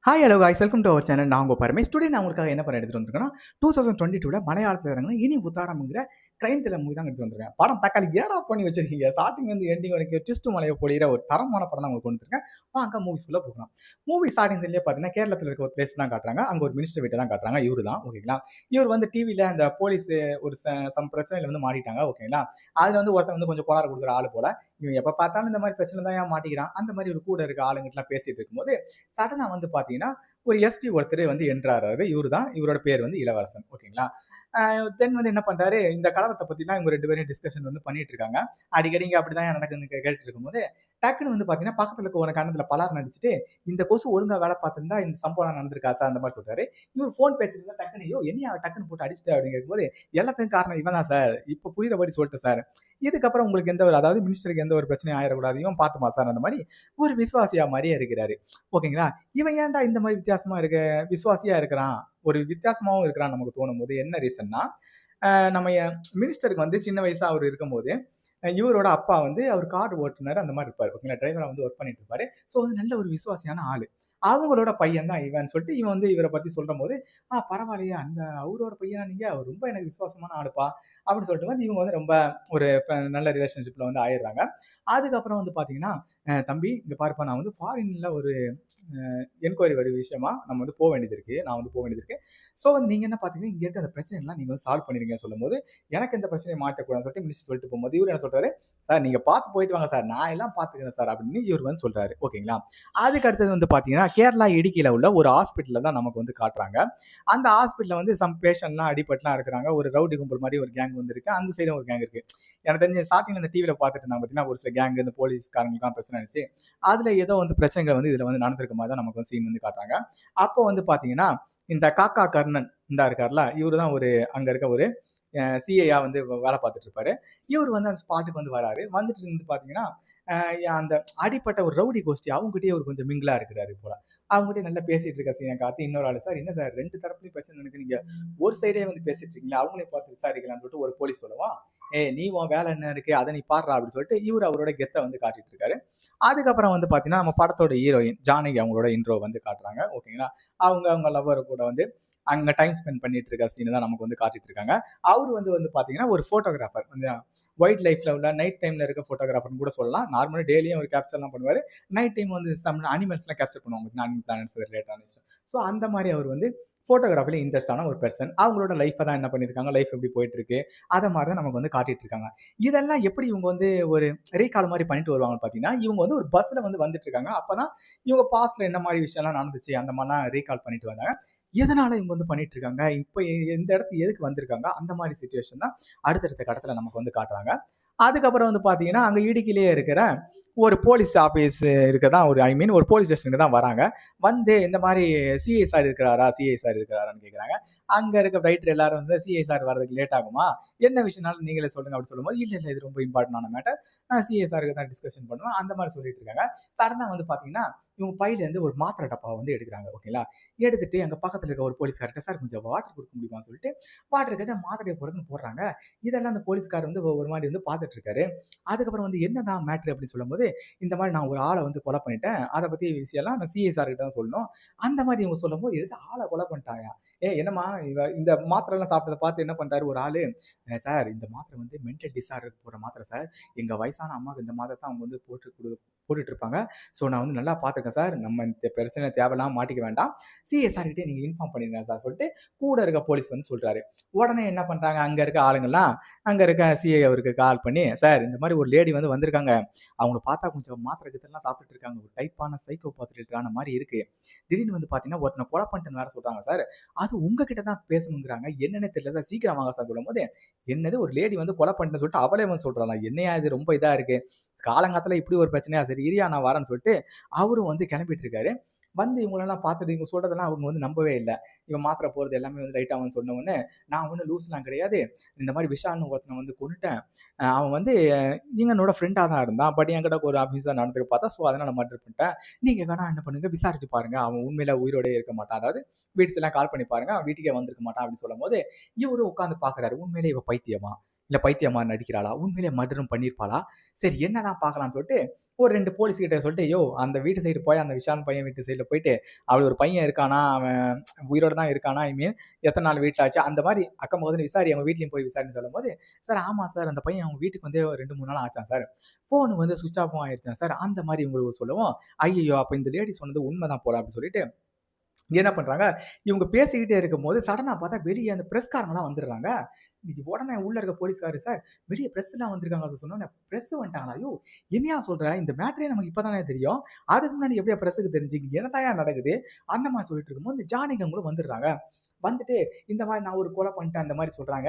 Hi hello guys, welcome to our channel. நான் உங்கள் Paramesh. Today நான் உங்களுக்காக என்ன படம் எடுத்துகிட்டு வந்திருக்கேன்னா 2022 மலையாளத்தில் இறங்கின இனி புத்தாரம்ங்கிற கிரைம் த்ரில்லர் மூவி தான் எடுத்துட்டு வந்திருக்கேன். படம் தக்காளி ஏடா பண்ணி வச்சிருக்கீங்க, ஸ்டார்டிங் வந்து எண்டிங் வரைக்கும் ட்விஸ்ட் மலையை பொழிகிற ஒரு தரமான படம் தான் உங்களுக்கு கொண்டு வந்திருக்கேன். வாங்க மூவிஸ்குள்ளே போகலாம். மூவி ஸ்டார்டிங் சைட்லேயே பார்த்தீங்கன்னா கேரளத்தில் இருக்க ஒரு பிளேஸ் தான் காட்டுறாங்க. அங்கே ஒரு மினிஸ்டர் வீட்டை தான் காட்டுறாங்க. இவரு தான் ஓகேங்களா. இவர் வந்து டிவியில் அந்த போலீஸ் ஒரு சம் பிரச்சனையில் வந்து மாட்டிட்டாங்க ஓகேங்களா. அதில் வந்து ஒருத்தன் வந்து கொஞ்சம் கோளாறு கொடுக்குற ஆள் போல. இவன் எப்போ பார்த்தாலும் இந்த மாதிரி பிரச்சனை தான் ஏன் மாட்டிக்கிறான். அந்த மாதிரி ஒரு கூட இருக்க ஆளுங்கிட்டலாம் பேசிட்டு இருக்கும்போது சடனாக வந்து பார்த்தீங்கன்னா ஒரு எஸ்பி ஒருத்தர் வந்து என்றாரு. இவரு தான், இவரோட பேர் வந்து இளவரசன் ஓகேங்களா. தென் வந்து என்ன பண்றாரு, இந்த கலவரத்தை பத்திலாம் இவங்க 2 பேரும் டிஸ்கஷன் வந்து பண்ணிட்டு இருக்காங்க. அடிக்கடி இங்க அப்படிதான் நடக்குதுன்னு கேட்டுட்டு இருக்கும்போது டக்குன்னு வந்து பாத்தீங்கன்னா பக்கத்துல இருக்க ஒரு கண்ணத்துல பலார் நடிச்சுட்டு, இந்த கொசு ஒழுங்கா வேலை பார்த்திருந்தா இந்த சம்பவம் நடந்திருக்கா சார் அந்த மாதிரி சொல்றாரு. இவர் போன் பேசுறதுல டக்குன்னு ஐயோ என்னையா டக்குன்னு போட்டு அடிச்சுட்டு அப்படின்னு கேட்கும்போது எல்லாத்துக்கும் காரணம் இவன் தான் சார், இப்ப புரியுறபடி சொல்லிட்டேன் சார், இதுக்கப்புறம் உங்களுக்கு எந்த ஒரு அதாவது மினிஸ்டருக்கு எந்த ஒரு பிரச்சனையும் ஆயிடக்கூடாது, இவன் பார்த்துமா சார் அந்த மாதிரி ஒரு விசுவாசியா மாதிரியே இருக்கிறாரு ஓகேங்களா. இவன் ஏன்டா இந்த மாதிரி வித்தியாசமா இருக்க விசுவாசியா இருக்கிறான், ஒரு வித்தியாசமாவும் இருக்கிறான் நமக்கு தோணும் போது என்ன ரீசன்னா, நம்ம மினிஸ்டருக்கு வந்து சின்ன வயசா அவர் இருக்கும்போது இவரோட அப்பா வந்து அவர் கார் ஓட்டுநர் அந்த மாதிரி இருப்பாரு ஓகேங்களா, டிரைவரா வந்து ஒர்க் பண்ணிட்டு இருப்பாரு. ஸோ வந்து நல்ல ஒரு விசுவாசியான ஆளு. அவங்களோட பையன் தான் இவன் சொல்லிட்டு இவன் வந்து இவரை பத்தி சொல்லும் போது பரவாயில்லையா அந்த அவரோட பையனா நீங்க, அவர் ரொம்ப எனக்கு விசுவாசமான ஆளுப்பா அப்படின்னு சொல்லிட்டு வந்து இவங்க வந்து ரொம்ப ஒரு நல்ல ரிலேஷன்ஷிப்ல வந்து ஆயிடுறாங்க. அதுக்கப்புறம் வந்து பாத்தீங்கன்னா தம்பி இங்க பாருப்பா, நான் வந்து ஃபாரின்ல ஒரு என்கொயரி வர விஷயமா நம்ம வந்து போக வேண்டியது இருக்கு, நான் வந்து போக வேண்டியது இருக்கு. ஸோ வந்து நீங்க என்ன பாத்தீங்கன்னா இங்க இருக்க அந்த பிரச்சனை எல்லாம் நீங்க வந்து சால்வ் பண்ணிருக்கீங்கன்னு சொல்லும் போது எனக்கு இந்த பிரச்சனையை மாட்டக்கூடாதுன்னு சொல்லிட்டு மினிஸ்டர் சொல்லிட்டு போகும்போது இவர் என்ன சொல்றாரு, சார் நீங்க பார்த்து போயிட்டு வாங்க சார், நான் எல்லாம் பாத்துக்கிறேன் சார் அப்படின்னு இவர் வந்து சொல்றாரு ஓகேங்களா. அதுக்கு அடுத்தது வந்து பாத்தீங்கன்னா கேரளா இடுக்கியில உள்ள ஒரு ஹாஸ்பிட்டல்ல தான் நமக்கு வந்து காட்டுறாங்க. அந்த ஹாஸ்பிட்டல்ல வந்து சம் பேஷண்ட்லாம் அடிபட்டுலாம் இருக்கிறாங்க. ஒரு ரவுடி கும்பல் மாதிரி ஒரு கேங் வந்து இருக்கு, அந்த சைடும் ஒரு கேங் இருக்கு. எனக்கு தெரிஞ்ச ஸ்டார்டிங் இந்த டிவில பார்த்துட்டு இருந்தாங்க பார்த்தீங்கன்னா ஒரு சில கேங் இந்த போலீஸ்காரங்களுக்குலாம் பிரச்சனை இருந்துச்சு. அதுல ஏதோ வந்து பிரச்சனைகள் வந்து இதுல வந்து நடந்திருக்க மாதிரி தான் நமக்கு வந்து சீன் வந்து காட்டுறாங்க. அப்போ வந்து பாத்தீங்கன்னா இந்த காக்கா கர்ணன் இந்த இருக்கார்ல, இவரு தான் ஒரு அங்க இருக்க ஒரு சிஐயா வந்து வேலை பார்த்துட்டு இருப்பாரு. இவர் வந்து அந்த ஸ்பாட்டுக்கு வந்து வராரு. வந்துட்டு இருந்து பாத்தீங்கன்னா அந்த அடிப்பட்ட ஒரு ரவுடி கோஷ்டி அவங்ககிட்டயே ஒரு கொஞ்சம் மிங்கிளா இருக்கிறாரு போல. அவங்ககிட்ட நல்லா பேசிட்டு இருக்க சீனை காத்து இன்னொரு ஆளு, சார் என்ன சார் 2 தரப்புலையும் பிரச்சனை நடக்குது, நீங்க ஒரு சைடே வந்து பேசிட்டு இருக்கீங்களா, அவங்களையும் பார்த்து விசாரிக்கலாம்னு சொல்லிட்டு ஒரு போலீஸ் சொல்லுவான். நீ உன் வேலை என்ன இருக்கு அதை நீ பாடுறா அப்படின்னு சொல்லிட்டு இவர் அவரோட கெத்தை வந்து காட்டிட்டு இருக்காரு. அதுக்கப்புறம் வந்து பாத்தீங்கன்னா நம்ம படத்தோட ஹீரோயின் ஜானகி அவங்களோட இன்ட்ரோ வந்து காட்டுறாங்க ஓகேங்களா. அவங்க லவ்வர் கூட வந்து அங்க டைம் ஸ்பெண்ட் பண்ணிட்டு இருக்க சீன் தான் நமக்கு வந்து காட்டிட்டு இருக்காங்க. அவரு வந்து வந்து பாத்தீங்கன்னா ஒரு போட்டோகிராஃபர் வந்து வைல்ட் லைஃப்ல உள்ள நைட் டைம்ல இருக்க போட்டோகிராஃபர்னு கூட சொல்லலாம். நார்மலா டெய்லியும் அவர் கேப்சர்லாம் பண்ணுவாரு. நைட் டைம் வந்து சம் அனிமல்ஸ்லாம் கேப்சர் பண்ணுவாங்க, அனிமல் பிளானட்ஸ் ரிலேட்டான விஷயம். ஸோ அந்த மாதிரி அவர் வந்து போட்டோகிராஃபில இன்ட்ரெஸ்டான ஒரு பெர்சன். அவங்களோட லைஃப்பை தான் என்ன பண்ணியிருக்காங்க, லைஃப் எப்படி போயிட்டு இருக்கு அதை மாதிரி தான் நமக்கு வந்து காட்டிட்டு இருக்காங்க. இதெல்லாம் எப்படி இவங்க வந்து ஒரு ரீகால் மாதிரி பண்ணிட்டு வருவாங்கன்னு பார்த்தீங்கன்னா, இவங்க வந்து ஒரு பஸ்ல வந்து வந்துட்டு இருக்காங்க. அப்பதான் இவங்க பாஸ்ட்ல என்ன மாதிரி விஷயம்லாம் நடந்துச்சு அந்த மாதிரிலாம் ரீகால் பண்ணிட்டு வந்தாங்க. எதனால இவங்க வந்து பண்ணிட்டு இருக்காங்க, இப்போ இந்த இடத்துக்கு எதுக்கு வந்திருக்காங்க, அந்த மாதிரி சுச்சுவேஷன் தான் அடுத்தடுத்த கட்டத்துல நமக்கு வந்து காட்டுறாங்க. அதுக்கப்புறம் வந்து பாத்தீங்கன்னா அங்க இடுக்கிலேயே இருக்கிற ஒரு போலீஸ் ஆபீஸ் இருக்கதான் ஒரு ஒரு போலீஸ் ஸ்டேஷனுக்கு தான் வராங்க. வந்து இந்த மாதிரி சிஐ சார் இருக்கிறாரா, சிஐ சார் இருக்கிறாரான்னு கேட்குறாங்க. அங்க இருக்க ரைட்டர் எல்லாரும் வந்து சிஐ சார் வர்றதுக்கு லேட் ஆகுமா, என்ன விஷயம்னாலும் நீங்களே சொல்லுங்க அப்படின்னு சொல்லும்போது இல்ல இல்ல இது ரொம்ப இம்பார்ட்டன்டான மேட்டர், நான் சிஐ சாருக்கு தான் டிஸ்கஷன் பண்ணுவேன் அந்த மாதிரி சொல்லிட்டு இருக்காங்க. சடனா வந்து பாத்தீங்கன்னா இவங்க பையில இருந்து ஒரு மாத்திரை டப்பாவை வந்து எடுக்கிறாங்க ஓகேங்களா. எடுத்துட்டு அங்க பக்கத்துல இருக்க ஒரு போலீஸ்கார்ட்ட சார் கொஞ்சம் வாட்டர் கொடுக்க முடியுமான்னு சொல்லிட்டு வாட்டர் கேட்டு மாத்திரையை போடுறதுன்னு போடுறாங்க. இதெல்லாம் அந்த போலீஸ்கார் வந்து ஒரு மாதிரி வந்து பார்த்துட்டு இருக்காரு. அதுக்கப்புறம் வந்து என்னதான் மேட்ரு அப்படின்னு சொல்லும்போது இந்த மாதிரி நான் ஒரு ஆளை வந்து கொலை பண்ணிட்டேன், அதை பத்தி விஷயம்லாம் நான் சிஐ சார் கிட்ட தான் சொல்லணும் அந்த மாதிரி இவங்க சொல்லும்போது எடுத்து ஆளை கொலை பண்ணிட்டாங்க. என்னம்மா இந்த மாத்திரை எல்லாம் சாப்பிட்டதை பார்த்து என்ன பண்றாரு ஒரு ஆளு, சார் இந்த மாத்திரை வந்து மென்டல் டிஸார்டர் போற மாத்திரை சார், எங்க வயசான அம்மாவுக்கு இந்த மாத்திரை தான் அவங்க வந்து போட்டுட்டு இருப்பாங்க. ஸோ நான் வந்து நல்லா பார்த்துக்கேன் சார், நம்ம இந்த பிரச்சனை தேவையில்லாம மாட்டிக்க வேண்டாம், சிஎஸ்ஆர் கிட்டே நீங்க இன்ஃபார்ம் பண்ணிருங்க சார் சொல்லிட்டு கூட இருக்க போலீஸ் வந்து சொல்றாரு. உடனே என்ன பண்றாங்க அங்க இருக்க ஆளுங்கெல்லாம் அங்க இருக்க சிஐ அவருக்கு கால் பண்ணி, சார் இந்த மாதிரி ஒரு லேடி வந்து வந்திருக்காங்க, அவங்கள பார்த்தா கொஞ்சம் மாத்திரை கித்தெல்லாம் சாப்பிட்டுட்டு இருக்காங்க, ஒரு டைப்பான சைக்கோ பாத்துட்டு மாதிரி இருக்கு, திடீர்னு வந்து பாத்தீங்கன்னா ஒருத்தனை கொலை பண்ணிட்டு வேற சொல்றாங்க சார், அது உங்ககிட்ட தான் பேசணுங்கிறாங்க, என்னன்னு தெரியல சார் சீக்கிரம் வாங்க சார் சொல்லும் போது, என்னது ஒரு லேடி வந்து கொலை பண்ணிட்டு சொல்லிட்டு அவளே வந்து சொல்றாங்க, என்னையா இது ரொம்ப இதா இருக்கு, காலங்காலத்துல இப்படி ஒரு பிரச்சனையா, சரி இரியா நான் வரேன்னு சொல்லிட்டு அவரும் வந்து கிளம்பிட்டு இருக்காரு. வந்து இவங்களெல்லாம் பார்த்துட்டு இவங்க சொல்றதெல்லாம் அவங்க வந்து நம்பவே இல்லை. இவன் மாத்திரை போறது எல்லாமே வந்து ரைட் ஆகும்னு சொன்ன உடனே, நான் ஒன்றும் லூஸ்லாம் கிடையாது, இந்த மாதிரி விஷால்னு ஒருத்தனை வந்து கொண்டுட்டேன், அவன் வந்து என்னோட ஃப்ரெண்டாக தான் இருந்தான், பட் என்கிட்ட ஒரு ஆஃபீஸாக நடந்துக்க பார்த்தா, ஸோ அதனால நான் மர்டர் பண்ணிட்டேன், நீங்க வேணா என்ன பண்ணுங்க விசாரிச்சு பாருங்க, அவன் உண்மையில உயிரோடே இருக்க மாட்டான், அதாவது வீட்ஸ் எல்லாம் கால் பண்ணி பாருங்க அவன் வீட்டுக்கே வந்திருக்க மாட்டான் அப்படின்னு சொல்லும் போது இவரும் உட்காந்து பாக்குறாரு, உண்மையிலே இவ பைத்தியமா இல்ல பைத்தியம் மாரி நடிக்கிறாளா? உண்மையிலேயே மர்டரும் பண்ணியிருப்பாளா? சரி என்னதான் பார்க்கலாம்னு சொல்லிட்டு, ஒரு 2 போலீஸ் கிட்ட சொல்லிட்டு, "யோவ் அந்த வீட்டு சைடு போய் அந்த விஷால் பையன் வீட்டு சைடுல போயிட்டு, அப்படி ஒரு பையன் இருக்கானா? அவன் உயிரோட தான் இருக்கானா? ஐ மீன் எத்தன நாள் வீட்ல ஆச்சு?" அந்த மாரி அக்கம் பக்கத்துல விசாரி, அவங்க வீட்லயும் போய் விசாரின்னு சொல்லும்போது, "சார் ஆமா சார். அந்த பையன் அவங்க வீட்டுக்கு வந்து 2, 3 நாள் ஆச்சாம் சார். ஃபோன் வந்து ஸ்விட்ச் ஆஃப்பும் ஆயிருச்சாம் சார்." அந்த மாரி இவங்க சொல்லவும், "ஐய்யய்யோ! அப்ப இந்த லேடி சொன்னது உண்மைதான் போல." அப்படின்னு சொல்லிட்டு என்ன பண்றாங்க, இவங்க பேசிக்கிட்டே இருக்கும்போது சடனா பார்த்தா வெளிய அந்த பிரஸ்காரங்கலாம் வந்துடுறாங்க. இன்னைக்கு உடனே உள்ள இருக்க போலீஸ்காரரு, "சார் வெளிய பிரஸ்லாம் வந்திருக்காங்க சார்." சொன்னோனே, "பிரஸ் வந்துட்டாங்களா? யோவ் என்னய்யா சொல்ற? இந்த மேட்டரே நமக்கு இப்ப தானே தெரியும். அதுக்கு முன்னாடி எப்படியா பிரஸ்ஸுக்கு தெரிஞ்சு? என்னதாய்யா நடக்குது?" அந்த மாரி சொல்லிட்டு இருக்கும்போது, இந்த ஜானகி அவங்களும் வந்துடுறாங்க. வந்துட்டு இந்த மாரி நான் ஒரு கொலை பண்ணிட்டேன் அந்த மாரி சொல்றாங்க.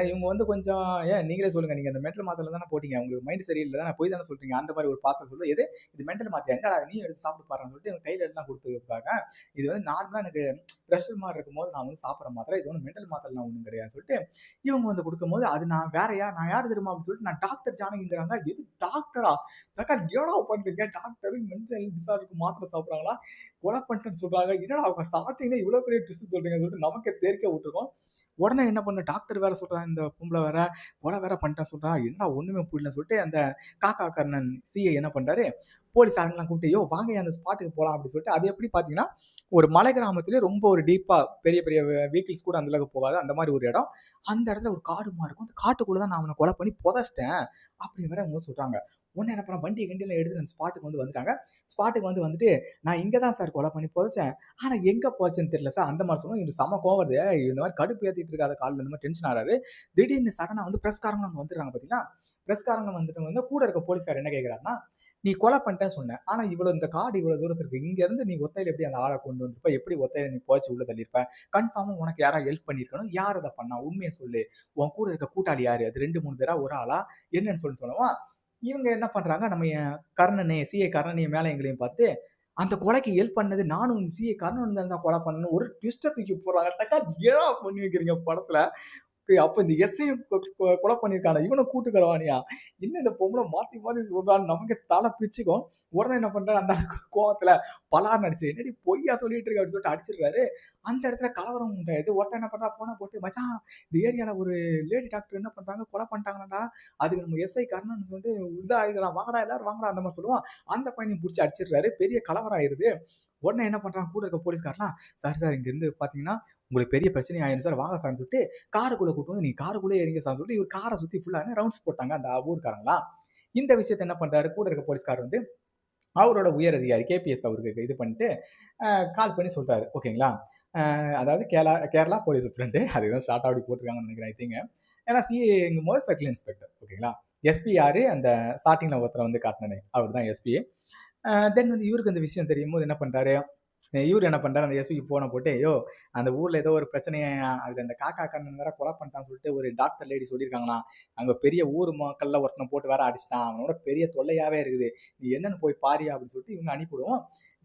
இவங்க வந்து கொஞ்சம் "ஏன் நீங்களே சொல்லுங்க. நீங்க அந்த மென்டல் மாத்திரை தானே போட்டீங்க. உங்களுக்கு மைண்ட் சரியில்ல தானே பொய் தானே சொல்றீங்க." அந்த மாரி ஒரு பாத்திரம் சொல்லும். "எது? இது மென்டல் மாத்திரையா? என்னடா நீயும் எடுத்து சாப்பிட்டு பாருன்னு" சொல்லிட்டு இவங்க கையில எல்லாம் குடுத்து வைப்பாங்க. இது வந்து நார்மலா எனக்கு பிரஷர் மாரி இருக்கும்போது நான் வந்து சாப்பிடுற மாத்திரை. இது ஒண்ணும் மென்டல் மாத்திரைலாம் ஒண்ணும் கிடையாதுன்னு சொல்லிட்டு இவங்க வந்து குடுக்கும்போது, "அது நான் வேறயா? நான் யாரு தெரியுமா?" அப்படின்னு சொல்லிட்டு, "நான் டாக்டர் ஜானகிங்கிறாங்க." "எது டாக்டரா? ஏக்கா என்னடா பண்றீங்க? டாக்டரு மென்டல் டிஸார்டருக்கு மாத்திரை சாப்பிடுறாங்களா? கொலை பண்ணிட்டேன்னு சொல்றாங்க. என்னடா அவங்க ஸ்டார்ட்டிங்ல இவ்வளோ பெரிய ட்விஸ்ட் சொல்றீங்கன்னு" சொல்லிட்டு நமக்கே தெறிக்க விட்டுருக்கும். உடனே என்ன பண்ண டாக்டர் வேற சொல்றான், இந்த பொம்பள வேற கொலை வேற பண்ணிட்டேன்னு சொல்றா. என்னடா ஒண்ணுமே புரியலன்னு சொல்லிட்டு அந்த காக்கா கர்ணன் சிஐ என்ன பண்றாரு, போலீஸ் ஆளுங்கலாம் கூப்பிட்டு, "யோவ் வாங்கய்யா அந்த ஸ்பாட்டுக்கு போலாம்" அப்படின்னு சொல்லிட்டு, அது எப்படி பார்த்தீங்கன்னா, ஒரு மலை கிராமத்திலே ரொம்ப ஒரு டீப்பா பெரிய பெரிய வெஹிக்கிள்ஸ் கூட அந்த அளவுக்கு போகாது. அந்த மாரி ஒரு இடம். அந்த இடத்துல ஒரு காடு மாரி இருக்கும். அந்த காட்டுக்குள்ள தான் நான் அவன கொலை பண்ணி புதைச்சிட்டேன். அப்படின்னு வேற அவங்க சொல்றாங்க. உடனே என்ன பண்ணேன், வண்டி கிண்டிலாம் எடுத்துட்டு அந்த ஸ்பாட்டுக்கு வந்துட்டாங்க. ஸ்பாட்டுக்கு வந்துட்டு, "நான் இங்க தான் சார் கொலை பண்ணி புதைச்சேன். ஆனா எங்க போச்சுன்னு தெரியல சார்." அந்த மாரி சொன்னோம். இவனுக்கு செம கோவம் வருது. இந்த மாரி கடுப்பு ஏத்திட்டு இருக்காத காலைல இந்த மாரி டென்ஷன் ஆறாரு. திடீர்னு சடனா வந்து பிரஸ்காரங்களும் அங்க வந்துடுறாங்க பார்த்தீங்களா? பிரஸ்காரங்க வந்துட்டு வந்து கூட இருக்க போலீஸ்காரர் என்ன கேட்கிறாருன்னா, "நீ கொலை பண்ணிட்டேன்னு சொன்ன. ஆனா இந்த காடு இவ்வளோ தூரத்துல இருக்கு. இங்க இருந்து நீ ஒத்தையில எப்படி அந்த ஆள கொண்டு வந்திருப்ப? எப்படி ஒத்தையில நீ புதைச்சு உள்ள தள்ளியிருப்ப? கன்ஃபார்மா உனக்கு யாராவது ஹெல்ப் பண்ணியிருக்கணும். யார் அத பண்ணா? உண்மைய சொல்லு. உன் கூட இருக்க கூட்டாளி யாரு? அது 2, 3 பேரா? ஒரு ஆளா? என்னன்னு சொல்லவும், இவங்க என்ன பண்றாங்க, நம்ம கர்ணனே சிஐ கர்ணனையும் மேல எங்களையும் பார்த்துட்டு, அந்த கொலைக்கு ஹெல்ப் பண்ணது நானும் இந்த சிஐ கர்ணனும் தான் கொலை பண்ணேன்னு ஒரு ட்விஸ்ட்ட தூக்கி போடுறாங்க. டக்கா என்னடா பண்ணி வைக்கிறீங்க படத்துல? அப்ப இந்த எஸ்ஐயும் கொலை பண்ணியிருக்கானா? இவனும் கூட்டுக்கலவாணியா? என்ன இந்த பொம்பள மாத்தி மாத்தி சொல்றான்னு நமக்கே தல பிச்சுக்கும். உடனே என்ன பண்றாரு, அந்த ஆளு கோவத்துல பலார்ன்னு அடிச்சு, "என்னடி பொய்யா சொல்லிட்டு இருக்க?" அப்படின்னு சொல்லிட்டு அடிச்சிடுறாரு. அந்த இடத்துல கலவரம் உண்டாயிடுது. ஒருத்தன் என்ன பண்றான், ஃபோன போட்டு, "மச்சான் இந்த ஏரியால ஒரு லேடி டாக்டர் என்ன பண்றாங்க, கொலை பண்ணிட்டாங்களாம்டா. அதுக்கு நம்ம எஸ்ஐ கர்ணன் வந்து இதாயிடுறான். வாங்கடா எல்லாரும் வாங்கடா." அந்த மாரி சொல்லுவான். அந்த பையனையும் புடிச்சு அடிச்சிடுறாரு. பெரிய கலவரம் ஆயிருது. உடனே என்ன பண்றான், கூட இருக்க போலீஸ்காரன்லாம், "சார் சார் இங்க இருந்து பார்த்தீங்கன்னா, உங்களுக்கு பெரிய பிரச்சனை ஆயிரும் சார். வாங்க சார்ன்னு" சொல்லிட்டு காருக்குள்ள கூட்டு வந்து, "நீ காருக்குள்ளே ஏறிங்க சார்ன்னு" சொல்லிட்டு இவர் கார சுத்தி ஃபுல்லா ரவுண்ட்ஸ் போட்டாங்க அந்த ஊர்க்காரங்கலாம். இந்த விஷயத்த என்ன பண்றாரு, கூட இருக்க போலீஸ்காரர் வந்து அவரோட உயர் அதிகாரி கேபிஎஸ் அவருக்கு இது பண்ணிட்டு கால் பண்ணி சொல்றாரு. ஓகேங்களா? அதாவது கேரளா போலீஸ் ஃப்ரெண்டு அதுதான் ஷார்ட்டா அப்படி போட்டுருக்காங்கன்னு நினைக்கிறேன் ஐ திங்க். ஏன்னா சிஏங்கும்போது சர்க்கிள் இன்ஸ்பெக்டர். ஓகேங்களா? எஸ்பி யாரு? அந்த ஸ்டார்ட்டிங்ல ஒருத்தர வந்து காட்டுனனே அவர் தான் எஸ்பி. தென் வந்து இவருக்கு இந்த விஷயம் தெரியும்போது என்ன பண்றாரு, இவரு என்ன பண்றாரு, அந்த எஸ்பிக்கு ஃபோன போட்டு, "யோவ் அந்த ஊர்ல ஏதோ ஒரு பிரச்சனையாம். அதுல இந்த காக்கா கண்ணன் வேற கொலை பண்ணிட்டான்னு சொல்லிட்டு ஒரு டாக்டர் லேடி சொல்லியிருக்காங்களாம். அங்க பெரிய ஊர் மக்கள்ல ஒருத்தன போட்டு வேற அடிச்சுட்டான். அவனோட பெரிய தொல்லையாவே இருக்குது. நீ என்னன்னு போய் பாருய்யா" அப்படின்னு சொல்லிட்டு இவங்க அனுப்பிவிடுவோம்.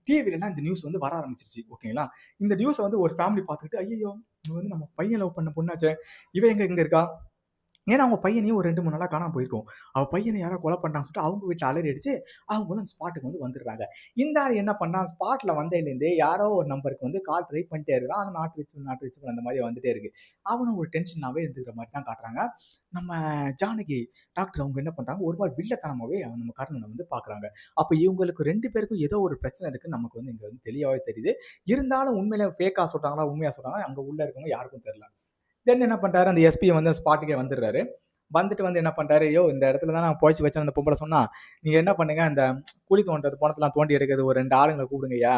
டிவிலலாம் இந்த நியூஸ் வந்து வர ஆரம்பிச்சுருச்சு. ஓகேங்களா? இந்த நியூஸ வந்து ஒரு ஃபேமிலி பார்த்துக்கிட்டு, "ஐய்யய்யோ! இவ வந்து நம்ம பையன் லவ் பண்ண பொண்ணாச்சே! இவ எங்க இருக்கா?" ஏன்னா, அவங்க பையனையும் ஒரு 2, 3 நாளா காணாம போயிருக்கும். அவ பையன யாரோ கொலை பண்ணிட்டாங்கன்னு சொல்லிட்டு அவங்க வீட்ல அலறி அடிச்சு, அவங்களும் அந்த ஸ்பாட்டுக்கு வந்து வந்துடுறாங்க. இந்த ஆளு என்ன பண்ணான், ஸ்பாட்ல வந்ததுலேருந்தே யாரோ ஒரு நம்பருக்கு வந்து கால் ட்ரை பண்ணிட்டே இருக்கிறான். ஆனா நாட் ரீச்சபிள் அந்த மாரி வந்துட்டே இருக்கு. அவனும் ஒரு டென்ஷனாவே இருந்துக்கிற மாரி தான் காட்டுறாங்க. நம்ம ஜானகி டாக்டர் அவங்க என்ன பண்றாங்க, ஒரு மாரி வில்லத்தனமாவே நம்ம கர்ணன வந்து பார்க்குறாங்க. அப்ப இவங்களுக்கு 2 பேருக்கும் ஏதோ ஒரு பிரச்சனை இருக்குன்னு நமக்கு வந்து இங்க வந்து தெளிவாவே தெரியுது. இருந்தாலும் உண்மையிலே ஃபேக்கா சொல்றாங்களா, உண்மையா சொல்றாங்களா, அங்க உள்ள இருக்கவங்க யாருக்கும் தெரியல. தென் என்ன பண்றாரு, அந்த எஸ்பி வந்து ஸ்பாட்டுக்கே வந்துடுறாரு. வந்துட்டு வந்து என்ன பண்றாரு, "யோவ் இந்த இடத்துல தான் நான் புதைச்சு வச்சேன்னு" அந்த பொம்பள சொன்னா, "நீங்க என்ன பண்ணுங்க, அந்த குழி தோண்டுறது, பணத்தெல்லாம் தோண்டி எடுக்கிறது ஒரு 2 ஆளுங்கள கூப்பிடுங்கய்யா.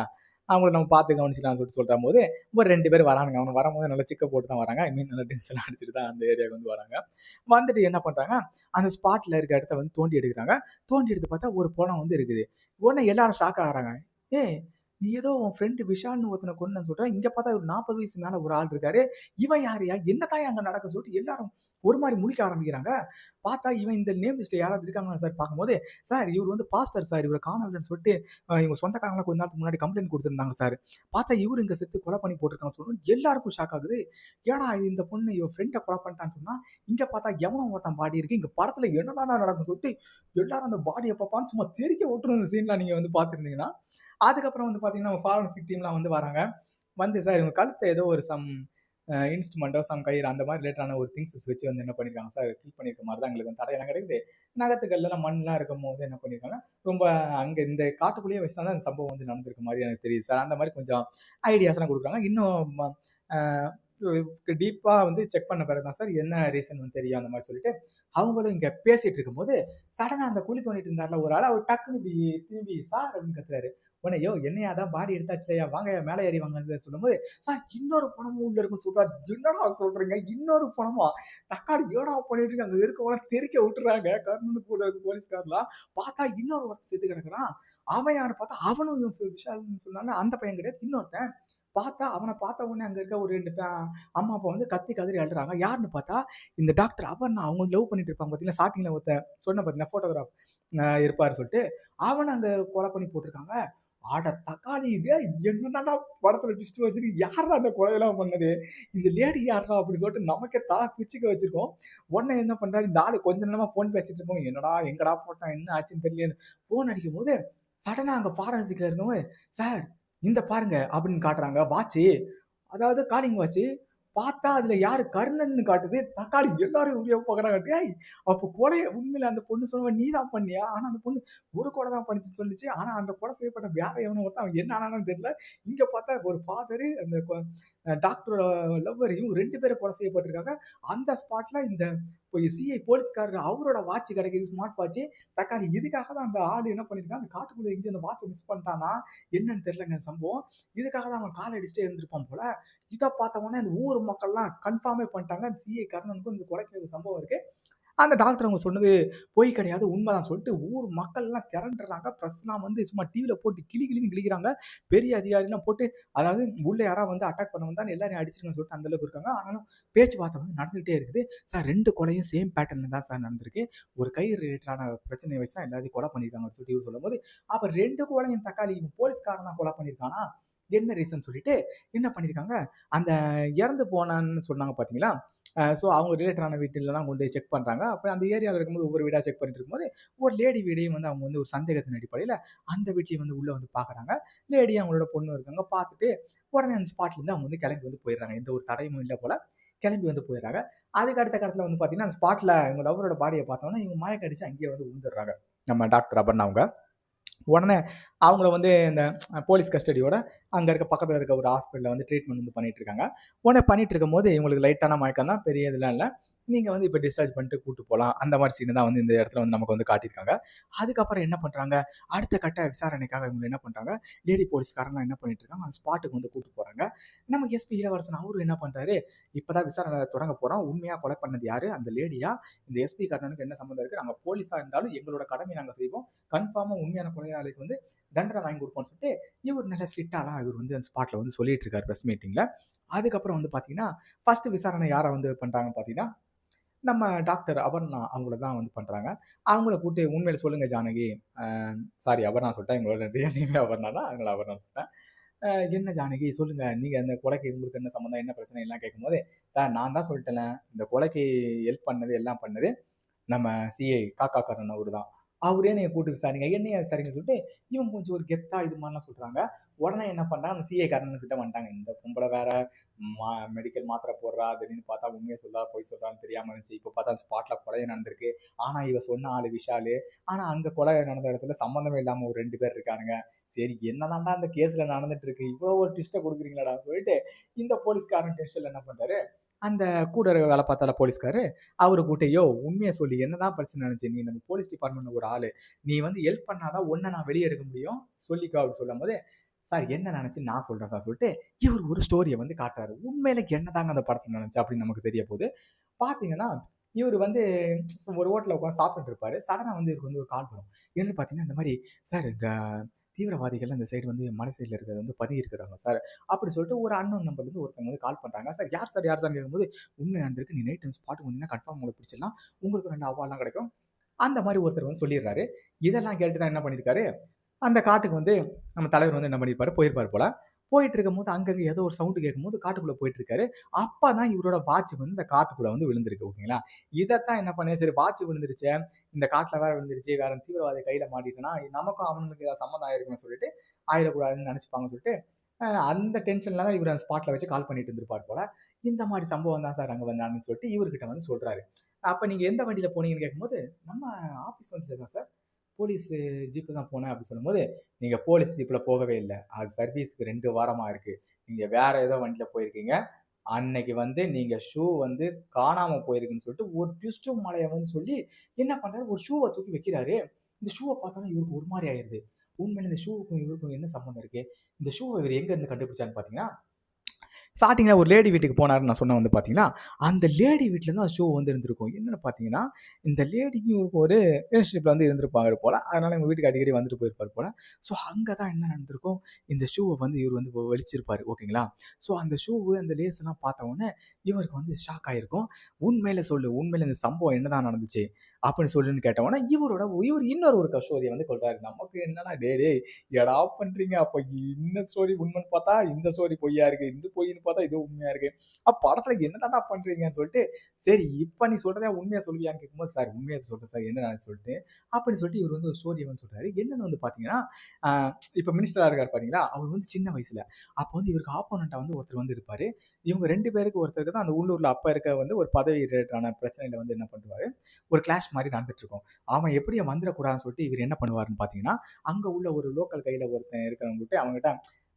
அவங்கள நம்ம பார்த்து கவனிச்சுக்கலாம்னு" சொல்லிட்டு சொல்றம்போது, ஒரு 2 பேர் வரானுங்க. அவனுங்க வரும்போது நல்லா சிக்க போட்டு தான் வராங்க. ஐ மீன் நல்லா ட்ரிங்க்ஸ் எல்லாம் அடிச்சுட்டு தான் அந்த ஏரியாவுக்கு வந்து வராங்க. வந்துட்டு என்ன பண்றாங்க, அந்த ஸ்பாட்ல இருக்க இடத்த வந்து தோண்டி எடுக்குறாங்க. தோண்டி எடுத்து பார்த்தா ஒரு பொணம் வந்து இருக்குது. உடனே எல்லாரும் ஷாக் ஆகுறாங்க. "ஏய்! நீ ஏதோ உன் ஃப்ரெண்ட் விஷால்னு ஒருத்தன கொன்னேன்னு சொல்ற. இங்க பார்த்தா ஒரு 40 வயசு மேல ஒரு ஆள் இருக்காரு. இவன் யாருய்யா? என்னதாய்யா அங்க நடக்குது?" சொல்லிட்டு எல்லாரும் ஒரு மாரி முழிக்க ஆரம்பிக்கிறாங்க. பார்த்தா இவன் இந்த நேம் லிஸ்ட்ல யாராவது இருக்காங்களா சார் பார்க்கும்போது, "சார் இவரு வந்து பாஸ்டர் சார். இவர காணோம்ன்னு சொல்லிட்டு இவங்க சொந்தக்காரங்கலாம் கொஞ்ச நேரத்துக்கு முன்னாடி கம்ப்ளைண்ட் குடுத்திருந்தாங்க சார். பார்த்தா இவரு இங்க செத்து கொலை பண்ணி போட்டுருக்காங்கன்னு" சொன்னோனே எல்லாருக்கும் ஷாக் ஆகுது. ஏன்டா இது இந்த பொண்ணு இவ ஃப்ரெண்ட கொலை பண்ணிட்டான்னு சொன்னா, இங்க பார்த்தா எவனோ ஒருத்தன் பாடி இருக்கு. இங்க படத்துல என்னதான்டா நடக்கும்னு சொல்லிட்டு எல்லாரும் அந்த பாடிய பார்ப்பான்னு சும்மா தெறிக்க விட்டுரும் இந்த சீன்லாம் நீங்க வந்து பார்த்திருந்தீங்கன்னா. அதுக்கப்புறம் வந்து பார்த்தீங்கன்னா, ஃபாரன்சிக் டீம்லாம் வந்து வராங்க. வந்து சார் இவங்க கழுத்த ஏதோ ஒரு இன்ஸ்ட்ருமெண்ட்டோ, கயிறு அந்த மாதிரி ரிலேட்டடான ஒரு திங்ஸஸ் வச்சு வந்து என்ன பண்ணியிருக்காங்க சார், கில் பண்ணியிருக்க மாதிரி தான் எங்களுக்கு வந்து தடயம்லாம் கிடைக்குது. நகத்துக்கள்லாம் மண்லாம் இருக்கும்போது என்ன பண்ணியிருக்காங்க, ரொம்ப அங்க இந்த காட்டுக்குள்ளேயே வச்சு தான் அந்த சம்பவம் வந்து நடந்திருக்க மாரி எனக்கு தெரியுது சார். அந்த மாரி கொஞ்சம் ஐடியாஸ்லாம் குடுக்குறாங்க. இன்னும் அ டீப்பா வந்து செக் பண்ண பிறகு தான் சார் என்ன ரீசன் வந்து தெரியும் அந்த மாரி சொல்லிட்டு, அவங்களும் இங்க பேசிட்டு இருக்கும்போது, சடனா அந்த குழி தோண்டிட்டு இருந்தார்ல ஒரு ஆளு, அவர் டக்குனு இப்டி திரும்பி சார் அப்படின்னு கத்துறாரு. உடனே யோவ் என்னையா அதான் பாடி எடுத்தாச்சுலயா வாங்கய்யா மேல ஏறி வாங்க சொல்லும்போது, சார் இன்னொரு பணமும் உள்ள இருக்குன்னு சொல்றாரு. என்னடா சொல்றீங்க? இன்னொரு பணமா? தக்காளி ஏன்டா பண்ணிட்டு இருக்க? அங்க இருக்கவங்கலாம் தெறிக்க விட்டுறாங்க. கர்னூல் கூட இருக்க போலீஸ்காரலாம். பார்த்தா இன்னொரு ஒருத்தன் செத்து கிடக்குறான். அவன் யாரு பார்த்தா அவனும் விஷால்ன்னு சொன்னாங்க. அந்த பையன் கிடையாது. இன்னொருத்தன். பார்த்தா அவன பார்த்த உடனே அங்க இருக்க ஒரு 2 அம்மா, அப்பா வந்து கத்தி கதறி அழுறாங்க. யாருன்னு பார்த்தா, இந்த டாக்டர் அபர்ணா அவங்க லவ் பண்ணிட்டு இருப்பாங்க பார்த்தீங்களா? ஸ்டார்ட்டிங்ல ஒருத்தன் சொன்னேன் பார்த்தீங்களா? ஃபோட்டோகிராஃப் இருப்பாரு சொல்லிட்டு, அவன அங்க கொலை பண்ணி போட்டுருக்காங்க. அட தக்காளி டேய் என்னடா படத்துல ட்விஸ்ட் வச்சிருக்கு. யார்றா அந்த கொலையெல்லாம் பண்ணது? இந்த லேடி யார்றா? அப்படின்னு சொல்லிட்டு நமக்கே தல பிச்சுக்க வச்சிருக்கோம். உடனே என்ன பண்றாரு, இந்த ஆளு கொஞ்ச நேரமா ஃபோன் பேசிட்டு இருக்கோம். என்னடா எங்கடா போட்டான்? என்ன ஆச்சுன்னு தெரியலையேன்னு ஃபோன் அடிக்கும்போது, சடனா அங்க ஃபாரன்சிக்ல இருக்கவங்க, சார் இந்த பாருங்க அப்படின்னு காட்டுறாங்க. வாட்ச் அதாவது காலிங் வாட்ச். பார்த்தா அதுல யாரு கர்ணன்னு காட்டுது. தக்காளி எல்லாரும் உள்ள பார்க்குறாங்க. டேய் அப்போ கொலைய உண்மையில அந்த பொண்ணு சொல்லுவா நீ தான் பண்ணியா? ஆனா அந்த பொண்ணு ஒரு கொலை தான் பண்ணிச்சுன்னு சொல்லுச்சு. ஆனா அந்த கொலை செய்யப்பட்ட வேற எவனோ ஒருத்தன் அவன் என்ன ஆனான்னு தெரியல. இங்க பார்த்தா ஒரு ஃபாதரு அந்த டாக்டரோட லவ்வர் இவங்க 2 பேரும் கொலை செய்யப்பட்டிருக்காங்க. அந்த ஸ்பாட்ல இந்த சிஐ போலீஸ்காரர் அவரோட வாட்ச் கிடைக்குது. Smart watch. தக்காளி இதுக்காக தான் அந்த ஆளு என்ன பண்ணியிருக்கான், அந்த காட்டுக்குள்ள எங்கேயோ அந்த வாட்ச மிஸ் பண்ணிட்டானா என்னன்னு தெரியலங்க சம்பவம். இதுக்காக தான் அவன் கால் அடிச்சுட்டே இருந்திருப்பான் போல. இத பார்த்த உடனே அந்த ஊர் மக்கள்லாம் கன்ஃபார்மே பண்ணிட்டாங்க. சிஐ கர்ணனுக்கும் இந்த கொலைக்கு ஒரு சம்பவம் இருக்கு. அந்த டாக்டர் அவங்க சொன்னது பொய் கிடையாது, உண்மைதான் சொல்லிட்டு ஊர் மக்கள்லாம் திரண்டுறாங்க. பிரஸ்லாம் வந்து சும்மா டிவில போட்டு கிளி கிளின்னு கிழிக்கிறாங்க. பெரிய அதிகாரிலாம் போட்டு அதாவது உள்ள யாராவது வந்து அட்டாக் பண்ண வந்தா எல்லாரையும் அடிச்சிருங்கன்னு சொல்லிட்டு அந்த அளவுக்கு இருக்காங்க. ஆனாலும் பேச்சுவார்த்தை வந்து நடந்துகிட்டே இருக்குது. சார் 2 கொலையும் சேம் பேட்டர்ன்ல தான் சார் நடந்திருக்கு. ஒரு கயிறு ரிலேட்டடான பிரச்சனைய வச்சு தான் எல்லாத்தையும் கொலை பண்ணியிருக்காங்கன்னு சொல்லிட்டு இவரு சொல்லும்போது, அப்ப 2 கொலையும் தக்காளி இவன் போலீஸ்காரன் தான் கொலை பண்ணியிருக்கானா? என்ன ரீசன் சொல்லிட்டு என்ன பண்ணியிருக்காங்க, அந்த இறந்து போனான்னு சொன்னாங்க பார்த்தீங்களா? ஸோ அவங்க ரிலேட்டடான வீட்டுலலாம் கொண்டு போய் செக் பண்றாங்க. அப்ப அந்த ஏரியால இருக்கும்போது ஒவ்வொரு வீடா செக் பண்ணிட்டு இருக்கும்போது, ஒரு லேடி வீடையும் வந்து அவங்க வந்து ஒரு சந்தேகத்தின் அடிப்படையில அந்த வீட்லயும் வந்து உள்ள வந்து பார்க்குறாங்க. லேடி அவங்களோட பொண்ணு இருக்காங்க. பார்த்துட்டு உடனே அந்த ஸ்பாட்லேருந்து அவங்க வந்து கிளம்பி வந்து போயிடுறாங்க. எந்த ஒரு தடயமும் இல்ல போல. கிளம்பி வந்து போயிடுறாங்க. அதுக்கு அடுத்த கட்டத்துல வந்து பார்த்தீங்கன்னா, அந்த ஸ்பாட்ல இவங்க லவ்வரோட பாடிய பார்த்தோனே இவங்க மயக்கம் அடிச்சு அங்கேயே வந்து விழுந்துடுறாங்க. நம்ம டாக்டர் அபர்ணா அவங்க. உடனே அவங்கள வந்து இந்த போலீஸ் கஸ்டடியோட அங்க இருக்க பக்கத்துல இருக்க ஒரு ஹாஸ்பிட்டல்ல வந்து ட்ரீட்மெண்ட் வந்து பண்ணிட்டு இருக்காங்க. உடனே பண்ணிட்டு இருக்கும்போது இவங்களுக்கு லைட்டான மயக்கம் தான், பெரிய இதெல்லாம் இல்ல. நீங்க வந்து இப்ப டிஸ்சார்ஜ் பண்ணிட்டு கூட்டு போலாம். அந்த மாரி சீன் தான் வந்து இந்த இடத்துல வந்து நமக்கு வந்து காட்டியிருக்காங்க. அதுக்கப்புறம் என்ன பண்றாங்க, அடுத்த கட்ட விசாரணைக்காக இவங்க என்ன பண்றாங்க, லேடி போலீஸ்காரங்கலாம் என்ன பண்ணிட்டு இருக்காங்க, அந்த ஸ்பாட்டுக்கு வந்து கூட்டு போறாங்க. நம்ம எஸ்பி இளவரசன் அவரும் என்ன பண்றாரு, இப்பதான் விசாரணை தொடங்க போறோம். உண்மையா கொலை பண்ணது யாரு? அந்த லேடியா? இந்த எஸ்பி கர்ணனுக்கு என்ன சம்மந்தம் இருக்கு? நாங்க போலீஸா இருந்தாலும் எங்களோட கடமைய நாங்க செய்வோம். கன்ஃபார்மா உண்மையான கொலையாளிக்கு வந்து தண்டனை வாங்கி கொடுப்போம்னு சொல்லிட்டு இவர் நல்ல ஸ்ட்ரிக்டாலாம் இவர் வந்து அந்த ஸ்பாட்ல வந்து சொல்லிட்டு இருக்காரு பிரஸ் மீட்டிங்ல. அதுக்கப்புறம் வந்து பாத்தீங்கன்னா, ஃபர்ஸ்ட் விசாரணை யாரை வந்து பண்றாங்க பாத்தீங்கன்னா, நம்ம டாக்டர் அபர்ணா அவங்கள தான் வந்து பண்றாங்க. அவங்கள கூப்பிட்டு உண்மையில சொல்லுங்க ஜானகி. அ சாரி அபர்ணா சொல்லிட்டேன். எங்களோட ரியல் நேமே அபர்ணா தான். அதனால அபர்ணா சொல்லிட்டேன். அ என்ன ஜானகி சொல்லுங்க. நீங்க அந்த கொலைக்கு உங்களுக்கு என்ன சம்மந்தம்? என்ன பிரச்சனை? எல்லாம் கேட்கும்போது, சார் நான் தான் சொல்லிட்டேன்ல. இந்த கொலைக்கு ஹெல்ப் பண்ணது, எல்லாம் பண்ணது நம்ம சிஐ காக்கா கர்ணன் அவரு தான். அவரே என்னைய கூட்டு விசாரிங்க. என்னைய விசாரிங்கன்னு சொல்லிட்டு, இவங்க கொஞ்சம் ஒரு கெத்தா இது மாரிலாம் சொல்றாங்க. உடனே என்ன பண்றாங்க, அந்த சிஐ காரனுங்க கிட்ட வந்துட்டாங்க. இந்த பொம்பள வேற மெடிக்கல் மாத்திரை போடுறா. திடீர்னு பார்த்தா உண்மைய சொல்றா, பொய் சொல்றான்னு தெரியாம இருந்துச்சு. இப்ப பார்த்தா அந்த ஸ்பாட்ல கொலை நடந்திருக்கு. ஆனா இவ சொன்ன ஆளு விஷாலு. ஆனா அங்க கொலை நடந்த இடத்துல சம்மந்தமே இல்லாம ஒரு 2 பேர் இருக்கானுங்க. சரி என்னதான்டா அந்த கேஸ்ல நடந்துட்டு இருக்கு. இவ்வளோ ஒரு ட்விஸ்ட்ட குடுக்குறீங்களாடான்னு சொல்லிட்டு, இந்த போலீஸ்காரன் டென்ஷன்ல என்ன பண்றாரு, அந்த கூட வேலை பார்த்தால போலீஸ்காரு, அவர கூட்டு, "யோவ்! உண்மைய சொல்லு. என்னதான் பிரச்சனை நடந்துச்சு? நீ நம்ம போலீஸ் டிபார்ட்மெண்ட்ல ஒரு ஆளு. நீ வந்து ஹெல்ப் பண்ணா தான் உன்ன நான் வெளிய எடுக்க முடியும். சொல்லிக்கோ" அப்படின்னு சொல்லும்போது, "சார் என்ன நடந்துச்சுன்னு நான் சொல்றேன் சார்" சொல்லிட்டு, இவரு ஒரு ஸ்டோரிய வந்து காட்டுறாரு. உண்மையில என்னதாங்க அந்த படத்துல நடந்துச்சு அப்படின்னு நமக்கு தெரிய போகுது. பார்த்தீங்கன்னா, இவரு வந்து ஒரு ஹோட்டல்ல உட்கார்ந்து சாப்பிட்டுட்டு இருப்பாரு. சடனா வந்து இவருக்கு வந்து ஒரு கால் வரும். என்னன்னு பார்த்தீங்கன்னா, இந்த மாரி, "சார் தீவிரவாதிகள் இந்த சைடு வந்து மலை சைடுல இருக்கிறது வந்து பதுங்கி இருக்கிறாங்க சார்." அப்படி சொல்லிட்டு ஒரு அன்னோன் நம்பர்லேருந்து ஒருத்தவங்க வந்து கால் பண்றாங்க. "சார் யார் சார்? யார் சார்ன்னு?" கேட்கும்போது, "உண்மை நடந்திருக்கு. நீ நைட் அந்த ஸ்பாட்டுக்கு வந்தீங்கன்னா கன்ஃபார்ம் உங்களுக்கு பிடிச்சிடலாம். உங்களுக்கு 2 அவார்ட்லாம் கிடைக்கும்." அந்த மாரி ஒருத்தர் வந்து சொல்லிடுறாரு. இதெல்லாம் கேட்டு தான் என்ன பண்ணியிருக்காரு, அந்த காட்டுக்கு வந்து நம்ம தலைவர் வந்து என்ன பண்ணியிருப்பாரு, போயிருப்பாரு போல. போயிட்டு இருக்கும்போது அங்கங்க ஏதோ ஒரு சவுண்ட் கேட்கும்போது காட்டுக்குள்ள போயிட்டு இருக்காரு. அப்பதான் இவரோட வாட்ச் வந்து இந்த காட்டுக்குள்ள வந்து விழுந்திருக்கு. ஓகேங்களா? இதத்தான் என்ன பண்ணேன், சரி வாட்ச் விழுந்துருச்சே, இந்த காட்டுல வேற விழுந்துருச்சு, வேற தீவிரவாதி கையில மாட்டிட்டேன்னா, நமக்கும் அவனுங்களுக்கு ஏதாவது சம்மந்தம் ஆயிருக்குன்னு சொல்லிட்டு ஆயிடக்கூடாதுன்னு நினைச்சுப்பாங்கன்னு சொல்லிட்டு, அந்த டென்ஷன்ல தான் இவர் அந்த ஸ்பாட்ல வச்சு கால் பண்ணிட்டு இருந்திருப்பார் போல. இந்த மாதிரி சம்பவம் தான் சார் அங்க வந்தாங்கன்னு சொல்லிட்டு இவர்கிட்ட வந்து சொல்றாரு. அப்ப நீங்க எந்த வண்டியில போனீங்கன்னு கேட்கும்போது, நம்ம ஆஃபீஸ் வண்டியில தான் சார். போலீஸ் ஜீப்ல தான் போனேன் அப்படின்னு சொல்லும்போது, நீங்க போலீஸ் ஜீப்ல போகவே இல்ல. அது சர்வீஸ்க்கு 2 வாரமா இருக்கு. நீங்க வேற ஏதோ வண்டியில போயிருக்கீங்க. அன்னைக்கு வந்து நீங்க ஷூ வந்து காணாம போயிருக்குன்னு சொல்லிட்டு ஒரு ட்விஸ்ட்டும் மலைய வந்து சொல்லி என்ன பண்றாரு, ஒரு ஷூவ தூக்கி வைக்கிறாரு. இந்த ஷூவ பார்த்தோனே இவருக்கு ஒரு மாரி ஆயிருது. உண்மையில இந்த ஷூவுக்கும் இவருக்கும் என்ன சம்மந்தம் இருக்கு? இந்த ஷூவ இவரு எங்க இருந்து கண்டுபிடிச்சாருன்னு பார்த்தீங்கன்னா, ஸ்டார்டிங்ல ஒரு லேடி வீட்டுக்கு போனாருன்னு நான் சொன்னேன் வந்து பார்த்தீங்கன்னா, அந்த லேடி வீட்ல தான் ஷூ வந்து இருந்திருக்கும். என்னன்னு பார்த்தீங்கன்னா, இந்த லேடிக்கும் இவருக்கும் ஒரு ரிலேஷன்ஷிப்ல வந்து இருந்திருப்பாங்க போல. அதனால இவங்க வீட்டுக்கு அடிக்கடி வந்துட்டு போயிருப்பாரு போல. ஸோ அங்க தான் என்ன நடந்திருக்கும், இந்த ஷூவ வந்து இவரு வந்து வலிச்சிருப்பாரு. ஓகேங்களா? ஸோ அந்த ஷூவு, அந்த லேஸ்லாம் பார்த்த உடனே இவருக்கு வந்து ஷாக் ஆயிருக்கும். "உண்மையில சொல்லு, உண்மையில இந்த சம்பவம் என்னதான் நடந்துச்சு?" அப்படின்னு சொல்லுன்னு கேட்ட உடனே இவர் இன்னொரு ஒரு ஸ்டோரிய வந்து சொல்றாரு. நமக்கு என்னன்னா, "டேய் டேய் எடா பண்றீங்க? அப்ப இந்த ஸ்டோரி உண்மைன்னு பார்த்தா, இந்த ஸ்டோரி பொய்யா இருக்கு. இது பொய்ன்னு பார்த்தா, இது உண்மையா இருக்கு. படத்துல என்னதான்டா பண்றீங்கன்னு சொல்லிட்டு, சரி இப்ப நீ சொல்றத உண்மையா சொல்லுவியான்னு கேட்கும்போது, சார் உண்மையா சொல்றேன் சார். என்ன நான் சொல்லிட்டு, அப்படின்னு சொல்லிட்டு இவர் வந்து ஒரு ஸ்டோரிய வந்து சொல்றாரு. என்னன்னு வந்து பார்த்தீங்கன்னா, அ இப்ப மினிஸ்டரா இருக்காரு பாத்தீங்களா, அவர் வந்து சின்ன வயசுல. அப்ப வந்து இவருக்கு ஆப்போனன்ட்டா வந்து ஒருத்தர் வந்து இருப்பாரு. இவங்க 2 பேருக்கு ஒருத்தருக்கு தான் அந்த உள்ளூர்ல அப்ப இருக்க வந்து ஒரு பதவி ரிலேட்டடான பிரச்சனையில வந்து என்ன பண்ணுவாரு, ஒரு கிளாஷ் மாரி நடந்துட்டு இருக்கும். அவன் எப்படி வந்துரக்கூடாதுன்னு சொல்லிட்டு இவர் என்ன பண்ணுவாருன்னு பார்த்தீங்கன்னா, அங்க உள்ள ஒரு லோக்கல் கையில ஒருத்தன் இருக்கிறவங்ககிட்ட அவன்கிட்ட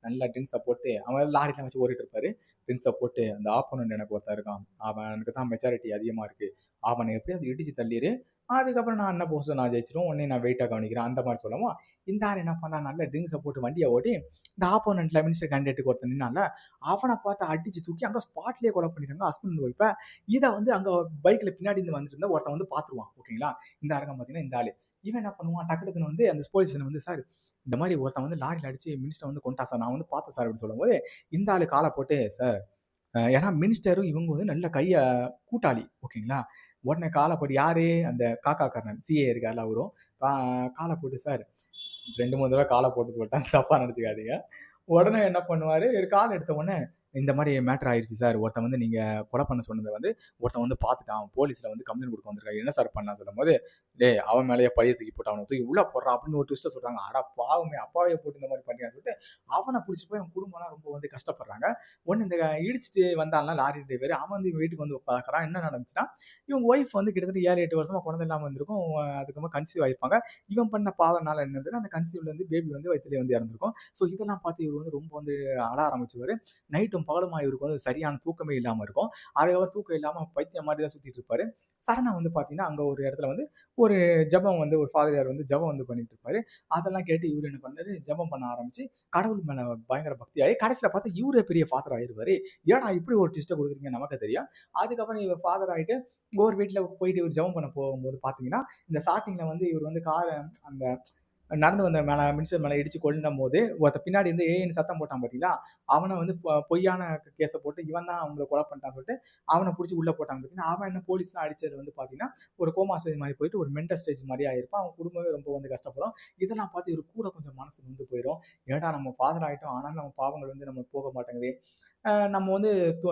நல்லா ட்ரிங்க்ஸ போட்டு அவன் லாரிலாம் வச்சு ஓட்டிட்டு இருப்பாரு. ட்ரிங்க்ஸ போட்டு அந்த ஆப்போனன்ட் எனக்கு ஒருத்தன் இருக்கான். அவனுக்கு தான் மெச்சாரிட்டி அதிகமா இருக்கு. அவன எப்படியாவது இடிச்சு தள்ளிரு. அதுக்கப்புறம் நான் என்ன போஸ்ட் நான் ஜெயிச்சுருவேன். உன்னையும் நான் வெயிட்டா கவனிக்கிறேன். அந்த மாரி சொல்லவும், இந்த ஆள் என்ன பண்ணான் நல்லா ட்ரிங்க்ஸ போட்டு வண்டிய ஓட்டி, இந்த ஆப்போனன்ட்ல மினிஸ்டர் கேண்டிடேட்க்கு ஒருத்தன் நின்னான்ல, அவன பார்த்து அடிச்சு தூக்கி அங்க ஸ்பாட்லயே கொலை பண்ணிட்டாங்க ஹஸ்பண்ட் அண்ட் ஒய்ஃப. இத வந்து அங்க பைக்ல பின்னாடி இருந்து வந்துட்டு இருந்த ஒருத்தன் வந்து பார்த்துருவான். ஓகேங்களா? இந்த ஆளுங்க பார்த்தீங்கன்னா இந்த ஆளு. இவன் என்ன பண்ணுவான், டக்கு டக்குன்னு வந்து அந்த போலீஸ் ஸ்டேஷன் வந்து, "சார் இந்த மாரி ஒருத்தன் வந்து லாரில அடிச்சு மினிஸ்டர வந்து கொன்னுட்டான் சார். நான் வந்து பார்த்தேன் சார்" அப்படின்னு சொல்லும்போது, இந்த ஆளு கால போட்டு, "சார்" ஏன்னா மினிஸ்டரும் இவங்க வந்து நல்ல கூட்டாளி. ஓகேங்களா? உடனே கால போட்டு யாரு? அந்த காக்கா கர்ணன் சிஏ இருக்கார்ல அவரும். கா கால போட்டு, "சார் 2, 3 தடவ கால போட்டு சொல்லிட்டேன். தப்பா நெனச்சுக்காதீங்க." உடனே என்ன பண்ணுவாரு, இவரு கால் எடுத்த உடனே, "இந்த மாரி மேட்டர் ஆயிருச்சு சார். ஒருத்தன் வந்து நீங்க கொலை பண்ண சொன்னத வந்து ஒருத்தன் வந்து பார்த்துட்டான். போலீஸ்ல வந்து கம்ப்ளைண்ட் குடுக்க வந்திருக்கான். என்ன சார் பண்ணலாம்ன்னு?" சொல்லும்போது, "டேய் அவன் மேலயே பழிய தூக்கி போட்டு அவன தூக்கி உள்ள போடுறா" அப்படின்னு ஒரு ட்விஸ்ட்ட சொல்றாங்க. அட பாவமே! அப்பாவிய போட்டு இந்த மாரி பண்றியான்னு சொல்லிட்டு, அவன புடிச்சு போய் அவன் குடும்பம்லாம் ரொம்ப வந்து கஷ்டப்படுறாங்க. ஒண்ணு இந்த இடிச்சுட்டு வந்தான்ல லாரி டிரைவரு, அவன் வந்து இவங்க வீட்டுக்கு வந்து பார்க்குறான். என்ன நடந்துச்சுன்னா, இவங்க ஒய்ஃப் வந்து கிட்டத்தட்ட 7, 8 வருஷமா குழந்தை இல்லாம இருந்திருக்கும். அதுக்கப்புறமா கன்சீவ் ஆயிருப்பாங்க. இவன் பண்ண பாவம்னால என்னதுன்னா, அந்த கன்சீவ்ல இருந்து பேபி வந்து வயித்துலயே வந்து இறந்திருக்கும். ஸோ இதெல்லாம் பார்த்து இவரு வந்து ரொம்ப வந்து அழ ஆரம்பிச்சுருவாரு. நைட்டும் பகலுமா இவருக்கு வந்து சரியான தூக்கமே இல்லாம இருக்கும். அதுக்கப்புறம் தூக்கம் இல்லாம பைத்தியம் மாரி தான் சுத்திட்டு இருப்பாரு. சடனா வந்து பார்த்தீங்கன்னா, அங்க ஒரு இடத்துல வந்து ஒரு ஜெபம் வந்து ஒரு ஃபாதர் வந்து ஜெபம் வந்து பண்ணிட்டு இருப்பாரு. அதெல்லாம் கேட்டு இவரு என்ன பண்ணாரு, ஜெபம் பண்ண ஆரம்பிச்சு, கடவுள் மேல பயங்கர பக்தியாயி, கடைசில பார்த்தா இவரே பெரிய ஃபாதர் ஆயிருவாரு. ஏன்டா இப்படி ஒரு ட்விஸ்ட்ட குடுக்குறீங்கன்னு நமக்கு தெரியும். அதுக்கப்புறம் இவர் ஃபாதர் ஆயிட்டு, ஒரு வீட்ல போயிட்டு இவரு ஜெபம் பண்ண போகும்போது பார்த்தீங்கன்னா, இந்த ஸ்டார்ட்டிங்ல வந்து இவரு வந்து அந்த நடந்து வந்த மேல மினிஸ்டர் மேல இடிச்சு கொல்லும்போது, ஒருத்தன் பின்னாடி இருந்து ஏய்ன்னு சத்தம் போட்டான் பார்த்தீங்களா? அவன வந்து பொய்யான கேஸ போட்டு இவன் தான் அவங்கள கொலை பண்ணிட்டான்னு சொல்லிட்டு, அவன புடிச்சு உள்ள போட்டாங்க பார்த்தீங்கன்னா, அவன் என்ன போலீஸ்லாம் அடிச்சது வந்து பார்த்தீங்கன்னா, ஒரு கோமா ஸ்டேஜ் மாரி போயிட்டு ஒரு மென்டல் ஸ்டேஜ் மாரி ஆயிருப்பான். அவன் குடும்பமே ரொம்ப வந்து கஷ்டப்படும். இதெல்லாம் பார்த்து இவருக்கு கூட கொஞ்சம் மனசு நொந்து போயிரும். ஏன்டா நம்ம ஃபாதர் ஆயிட்டோம். ஆனாலும் நம்ம பாவங்கள் வந்து நம்ம போக மாட்டேங்குதே. நம்ம வந்து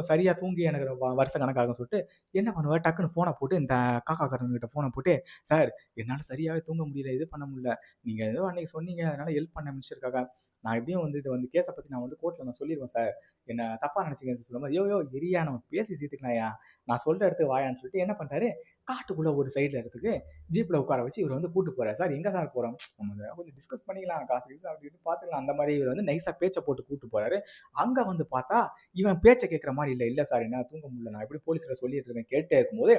சரியா தூங்கி எனக்கு வருஷ கணக்காகும்னு சொல்லிட்டு, என்ன பண்ணுவாரு, டக்குனு ஃபோன போட்டு இந்த காக்கா காரன்கிட்ட ஃபோன போட்டு, "சார் என்னால சரியாவே தூங்க முடியல. இது பண்ண முடியல. நீங்க ஏதோ அன்னைக்கு சொன்னீங்க. அதனால ஹெல்ப் பண்ணேன் மினிஸ்டருக்காக. நான் எப்படியும் வந்து இத வந்து கேஸ பத்தி நான் வந்து கோர்ட்ல நான் சொல்லிருவேன் சார். என்ன தப்பா நினைச்சுக்காதீங்கன்னு" சொல்லும்போது, "யோவ் இருயா நம்ம பேசி தீர்த்துக்கலாம்யா. நான் சொல்ற இடத்துக்கு வாயான்னு" சொல்லிட்டு என்ன பண்ட்டாரு, காட்டுக்குள்ள ஒரு சைடுல இடத்துக்கு ஜீப்ல உட்கார வச்சு இவர வந்து கூட்டு போறாரு. "சார் எங்க சார் போறோம்? நம்ம கொஞ்சம் டிஸ்கஸ் பண்ணிக்கலாம். காசு கீசு அப்படி இப்படின்னு பார்த்துக்கலாம்." அந்த மாரி இவரு வந்து நைஸா பேச்ச போட்டு கூட்டு போறாரு. அங்க வந்து பார்த்தா, இவன் பேச்ச கேட்கிற மாரி இல்ல. "இல்ல சார் என்னால தூங்க முடியல. நான் எப்படி போலீஸ்ல சொல்லிட்டு இருக்கேன்." கேட்டே இருக்கும்போது,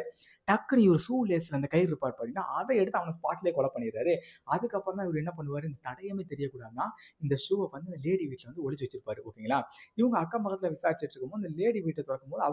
டக்குனு இவரு ஷூ லேஸ்ல அந்த கயிறு இருப்பார் பார்த்தீங்கன்னா, அத எடுத்து அவன ஸ்பாட்லயே கொலை பண்ணிடுறாரு. அதுக்கப்புறம் தான் இவரு என்ன பண்ணுவாரு, இந்த தடயமே தெரியக்கூடாதுன்னா, இந்த ஷூவ வந்து அந்த லேடி வீட்ல வந்து ஒளிச்சு வச்சிருப்பாரு. ஓகேங்களா? இவங்க அக்கம் பக்கத்துல விசாரிச்சுட்டு இருக்கும்போது, இந்த லேடி வீட்ட தொறக்கும்போது,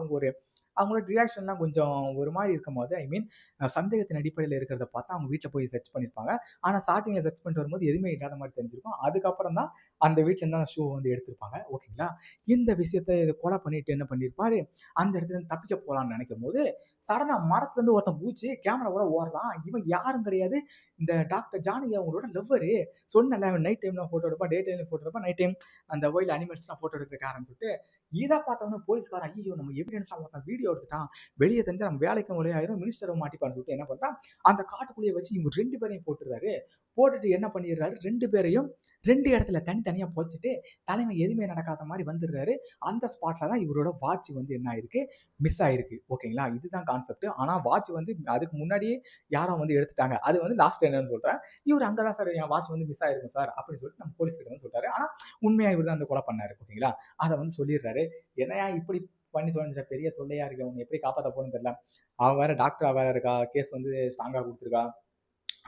அவங்களோட ரியாக்ஷன்லாம் கொஞ்சம் ஒரு மாரி இருக்கும்போது, ஐ மீன் சந்தேகத்தின் அடிப்படையில இருக்கிறத பார்த்தா, அவங்க வீட்ல போய் சர்ச் பண்ணியிருப்பாங்க. ஆனா ஸ்டார்ட்டிங்ல சர்ச் பண்ணிட்டு வரும்போது எதுவுமே இல்லாத மாரி தெரிஞ்சிருக்கும். அதுக்கப்புறம் தான் அந்த வீட்ல இருந்து அந்த ஷூவ வந்து எடுத்திருப்பாங்க. ஓகேங்களா? இந்த விஷயத்த இத கொலை பண்ணிட்டு என்ன பண்ணியிருப்பாரு, அந்த இடத்துல இருந்து தப்பிக்க போலான்னு நெனைக்கும்போது, சடனா மரத்துல இருந்து ஒருத்தன் குதிச்சு கேமராவோட ஓடுறான். இவன் யாரும் கிடையாது. இந்த டாக்டர் ஜானகி அவங்களோட லவ்வரு. சொன்னேன்ல அவன் நைட் டைம்ல ஃபோட்டோ எடுப்பான், டே டைம்ல ஃபோட்டோ எடுப்பான், நைட் டைம் அந்த வைல்ட் அனிமல்ஸ்லாம் ஃபோட்டோ எடுக்கிறக்காரன்னு சொல்லிட்டு, இத பார்த்தவொன்னே போலீஸ்காரன் ஐய்யய்யோ! நம்ம எவிடன்ஸ்லாம் ஒருத்தன் வீடியோ எடுத்துட்டான். வெளிய தெரிஞ்சா நம்ம வேலைக்கும் வழி ஆயிரும். மினிஸ்டரும் மாட்டிப்பான்னு சொல்லிட்டு என்ன பண்றான், அந்த காட்டுக்குள்ளேயே வச்சு இவங்க 2 பேரையும் போட்டுறாரு. போட்டுட்டு என்ன பண்ணிடுறாரு, 2 பேரையும் 2 இடத்துல தனித்தனியா போச்சுட்டு, தலைமை எதுவுமே நடக்காத மாரி வந்துடுறாரு. அந்த ஸ்பாட்ல தான் இவரோட வாட்ச் வந்து என்ன ஆயிருக்கு, மிஸ் ஆயிருக்கு. ஓகேங்களா? இதுதான் கான்செப்ட். ஆனா வாட்ச் வந்து அதுக்கு முன்னாடியே யாரோ வந்து எடுத்துட்டாங்க. அது வந்து லாஸ்ட் என்னன்னு சொல்றேன். இவரு அங்க தான் சார் என் வாட்ச் வந்து மிஸ் ஆயிருக்கும் சார் அப்படின்னு சொல்லிட்டு நம்ம போலீஸ் கிட்ட வந்து சொல்றாரு. ஆனா உண்மையா இவரு தான் அந்த கொலை பண்ணாரு. ஓகேங்களா? அத வந்து சொல்லிடுறாரு. என்னய்யா இப்படி பண்ணி தொலைஞ்ச, பெரிய தொல்லையா இருக்கு. உன்னை எப்படி காப்பாத்த போறேன்னு தெரியல. அவன் வேற டாக்டரா வேற இருக்கா. கேஸ் வந்து ஸ்ட்ராங்கா குடுத்துருக்கா.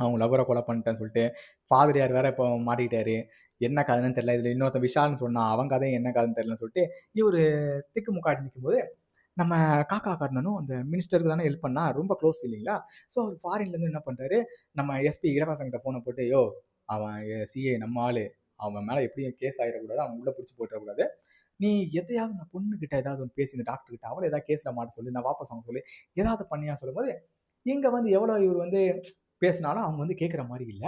அவங்க லவ்வர கொலை பண்ணிட்டேன்னு சொல்லிட்டு ஃபாதரியார் வேற இப்போ மாட்டிக்கிட்டாரு. என்ன கதைன்னு தெரியல. இதுல இன்னொருத்தன் விஷால்னு சொன்னான். அவன் கதையும் என்ன கதைன்னு தெரியலன்னு சொல்லிட்டு இவரு திக்குமுக்காடி நிக்கும்போது, நம்ம காக்கா கர்ணனும் அந்த மினிஸ்டருக்கு தானே ஹெல்ப் பண்ணா. ரொம்ப க்ளோஸ் இல்லைங்களா? ஸோ அவர் ஃபாரின்ல இருந்து என்ன பண்றாரு, நம்ம எஸ்பி இளவரசன் கிட்ட ஃபோன போட்டு, யோவ் அவன் சிஏ நம்ம ஆளு. அவன் மேல எப்படியும் கேஸ் ஆயிடக்கூடாது. அவன் உள்ள புடிச்சு போட்டுறக்கூடாது. நீ எதையாவது அந்த பொண்ணுகிட்ட ஏதாவது ஒண்ணு பேசி இந்த டாக்டர் கிட்ட அவள ஏதாவது கேஸ்ல மாட்ட சொல்லு. நான் வாபஸ் வாங்க சொல்லு. ஏதாவது பண்ணியா சொல்லும்போது, இங்க வந்து எவ்வளோ இவர் வந்து பேசினாலும் அவங்க வந்து கேட்குற மாதிரி இல்ல.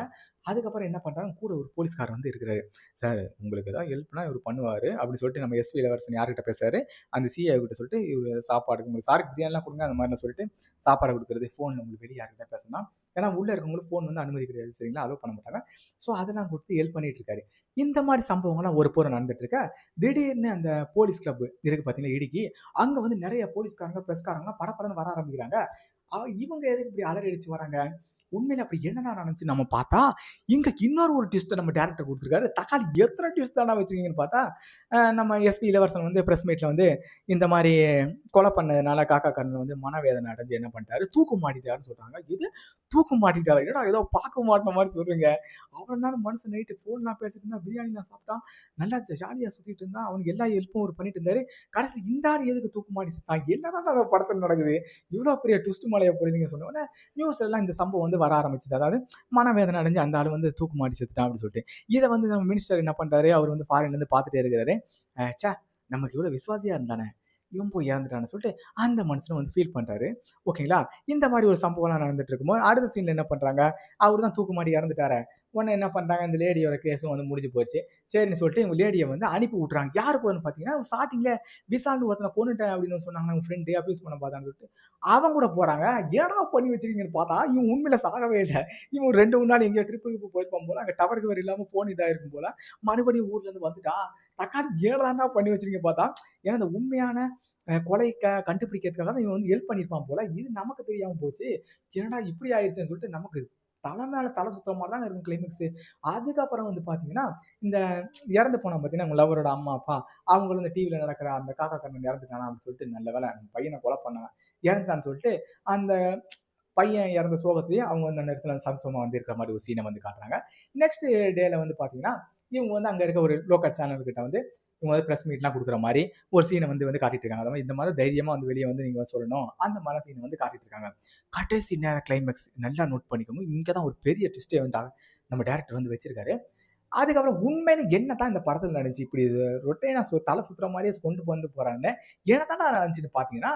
அதுக்கப்புறம் என்ன பண்றாங்க, கூட ஒரு போலீஸ்காரர் வந்து இருக்கிறாரு. சார் உங்களுக்கு ஏதாவது ஹெல்ப்னா இவர் பண்ணுவாரு அப்படின்னு சொல்லிட்டு நம்ம எஸ்பி இளவரசன் யார்கிட்ட பேசுறாரு, அந்த சிஐ கிட்ட சொல்லிட்டு இவர் சாப்பாடு உங்களுக்கு சாருக்கு பிரியாணிலாம் கொடுங்க அந்த மாதிரிலாம் சொல்லிட்டு சாப்பாடு கொடுக்குறது, ஃபோன் உங்களுக்கு வெளியே யார்கிட்ட பேசணும். ஏன்னா உள்ள இருக்கவங்களுக்கு ஃபோன் வந்து அனுமதி கிடையாது சரிங்களா, அலோவ் பண்ண மாட்டாங்க. ஸோ அதெல்லாம் கொடுத்து ஹெல்ப் பண்ணிட்டு இருக்காரு. இந்த மாதிரி சம்பவங்கள்லாம் ஒரு புறம் நடந்துட்டு இருக்க, திடீர்னு அந்த போலீஸ் கிளப் இருக்கு பார்த்தீங்களா இடுக்கி, அங்க வந்து நிறைய போலீஸ்காரங்க பிரஸ்காரங்களாம் படப்படன்னு வர ஆரம்பிக்கிறாங்க. இவங்க எதுக்கு இப்படி அலறி அடிச்சு வராங்க, உண்மையில அப்படி என்னடா நடந்துச்சு நம்ம பார்த்தா, இங்க இன்னொரு ஒரு ட்விஸ்ட் நம்ம டைரக்டர் கொடுத்துருக்காரு. தக்காளி எத்தனை ட்விஸ்ட் தானே வச்சிருக்கீங்கன்னு பார்த்தா, நம்ம எஸ்பி இளவரசன் வந்து பிரஸ் மீட்ல வந்து இந்த மாதிரி கொலை பண்ணதுனால காக்கா கர்ணன் வந்து மனவேதனை அடைஞ்சு என்ன பண்ணிட்டாரு, தூக்கு மாட்டிட்டாருன்னு சொல்றாங்க. இது தூக்கு மாட்டிட்டாரு, என்னடா ஏதோ பார்க்க மாட்டின மாதிரி சொல்றீங்க. அவ்வளவு நேரம் மனுஷன் நைட்டு ஃபோன்லாம் பேசிட்டு இருந்தா, பிரியாணிலாம் சாப்பிட்டான், நல்லா ஜாலியா சுத்திட்டு இருந்தான், அவனுக்கு எல்லா ஹெல்ப்பும் ஒரு பண்ணிட்டு இருந்தாரு. கடைசியில் இந்த ஆள் எதுக்கு தூக்கு மாட்டி செத்தான், என்னதான் படத்துல நடக்குது, இவ்வளவு பெரிய ட்விஸ்ட் மலையை போடுறீங்க சொன்ன உடனே நியூஸ் எல்லாம் இந்த சம்பவம் வந்து வர ஆரம்பிச்சது. அதாவது மனவேதனை அடைஞ்சு அந்த ஆள் வந்து தூக்கு மாட்டி செத்துட்டான் அப்படின்னு சொல்லிட்டு இதை வந்து நம்ம மினிஸ்டர் என்ன பண்றாரு, அவர் வந்து ஃபாரின்ல இருந்து பார்த்துட்டே இருக்கிறாரு. சே நமக்கு இவ்வளவு விசுவாசியா இருந்தானே, இவன் போய் இறந்துட்டான்னு சொல்லிட்டு அந்த மனுஷனை வந்து ஃபீல் பண்றாரு. ஓகேங்களா? இந்த மாதிரி ஒரு சம்பவம்லாம் நடந்துட்டு இருக்கும்போது அடுத்த சீன்ல என்ன பண்றாங்க, அவர் தான் தூக்கு மாட்டி இறந்துட்டாரு. உடனே என்ன பண்றாங்க, இந்த லேடியோட கேஸும் வந்து முடிஞ்சு போச்சு. சரின்னு சொல்லிட்டு இவங்க லேடியை வந்து அனுப்பி விட்டுறாங்க. யாரு கூடன்னு பாத்தீங்கன்னா, ஸ்டார்டிங்ல விசால்னு ஒருத்தனை கொண்டுட்டேன் அப்படின்னு சொன்னாங்க, அவங்க ஃப்ரெண்டு அபியூஸ் பண்ண பார்த்தான்னு சொல்லிட்டு அவங்க கூட போறாங்க. ஏடா பண்ணி வச்சிருக்கீங்கன்னு பார்த்தா இவன் உண்மையில சாகவே இல்லை. இவன் 2 நாள் எங்கேயோ ட்ரிப்புக்கு போயிருப்பான் போல, அங்க டவருக்கு வேற இல்லாம போன் இதாயிருக்கும் போல, மறுபடியும் ஊர்ல இருந்து வந்துட்டா. தக்காளி ஏடாண்டா பண்ணி வச்சிருக்கீங்க பார்த்தா, ஏன்னா இந்த உண்மையான கொலை கண்டுபிடிக்கிறதுக்காக தான் இவன் வந்து ஹெல்ப் பண்ணியிருப்பான் போல. இது நமக்கு தெரியாம போச்சு. என்னடா இப்படி ஆயிடுச்சுன்னு சொல்லிட்டு நமக்கு தலை மேல தலை சுத்துற மாதிரி தான் இருக்கும் கிளைமேக்ஸ். அதுக்கப்புறம் வந்து பாத்தீங்கன்னா, இந்த இறந்து போனா பாத்தீங்கன்னா உங்க லவ்வரோட அம்மா அப்பா அவங்களும் இந்த டிவில நடக்கிற அந்த காக்கா கண்ணன் இறந்துட்டானா அப்படின்னு சொல்லிட்டு, நல்ல வேலை நம்ம பையனை கொலை பண்ணவன் இறந்துட்டான்னு சொல்லிட்டு அந்த பையன் இறந்த சோகத்திலேயே அவங்க வந்து அந்த இடத்துல சந்தோஷமா வந்து இருக்கிற மாதிரி ஒரு சீனை வந்து காட்டுறாங்க. நெக்ஸ்ட் டேல வந்து பாத்தீங்கன்னா, இவங்க வந்து அங்க இருக்க ஒரு லோக்கல் சேனல் கிட்ட வந்து இவங்க வந்து பிரஸ் மீட்லாம் கொடுக்குற மாதிரி ஒரு சீனை வந்து காட்டிட்டு இருக்காங்க. அதாவது இந்த மாதிரி தைரியமா வந்து வெளியே வந்து நீங்க சொல்லணும் அந்த மாதிரி சீனை வந்து காட்டிட்டு இருக்காங்க. கடைசி நேர கிளைமேக்ஸ் நல்லா நோட் பண்ணிக்கோங்க. இங்கதான் ஒரு பெரிய ட்விஸ்டே வந்து நம்ம டைரக்டர் வந்து வச்சிருக்காரு. அதுக்கப்புறம் உண்மையில என்னதான் இந்த படத்துல நடந்துச்சு, இப்படி ரொட்டேனா தலை சுத்துற மாதிரியே கொண்டு வந்து போறாங்க, என்னதான் நடந்துச்சுன்னு பாத்தீங்கன்னா,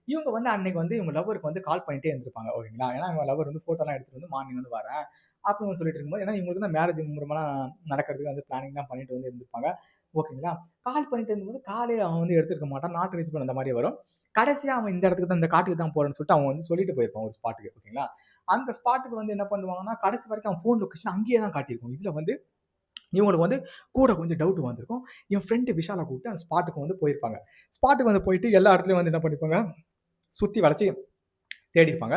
இவங்க வந்து அன்னைக்கு வந்து இவங்க லவ்வருக்கு வந்து கால் பண்ணிட்டே இருந்திருப்பாங்க. ஓகேங்களா? ஏன்னா இவங்க லவர் வந்து போட்டோலாம் எடுத்துட்டு வந்து மார்னிங் வந்து வரேன் அப்படின்னு சொல்லிட்டு இருக்கும்போது, ஏன்னா இவங்களுக்கு தான் மேரேஜ் மும்முரமெல்லாம் நடக்கிறதுக்கு வந்து பிளானிங் தான் பண்ணிட்டு வந்து இருந்திருப்பாங்க. ஓகேங்களா? கால் பண்ணிட்டு இருந்தபோது காலே அவன் வந்து எடுத்திருக்க மாட்டான். நாட் ரீச்சபிள் அந்த மாதிரி வரும். கடைசியா அவன் இந்த இடத்துக்கு தான், இந்த காட்டுக்கு தான் போறேன்னு சொல்லிட்டு அவன் வந்து சொல்லிட்டு போயிருப்பான் ஒரு ஸ்பாட்டுக்கு. ஓகேங்களா? அந்த ஸ்பாட்டுக்கு வந்து என்ன பண்ணுவாங்கன்னா, கடைசி வரைக்கும் அவன் ஃபோன் லொகேஷன் அங்கேயே தான் காட்டியிருக்கும். இதுல வந்து இவங்களுக்கு வந்து கூட கொஞ்சம் டவுட் வந்திருக்கும். என் ஃப்ரெண்டு விஷால கூப்பிட்டு அந்த ஸ்பாட்டுக்கு வந்து போயிருப்பாங்க. ஸ்பாட்டுக்கு வந்து போயிட்டு எல்லா இடத்துலயும் வந்து என்ன பண்ணிருப்பாங்க, சுத்தி வளைச்சு தேடி இருப்பாங்க.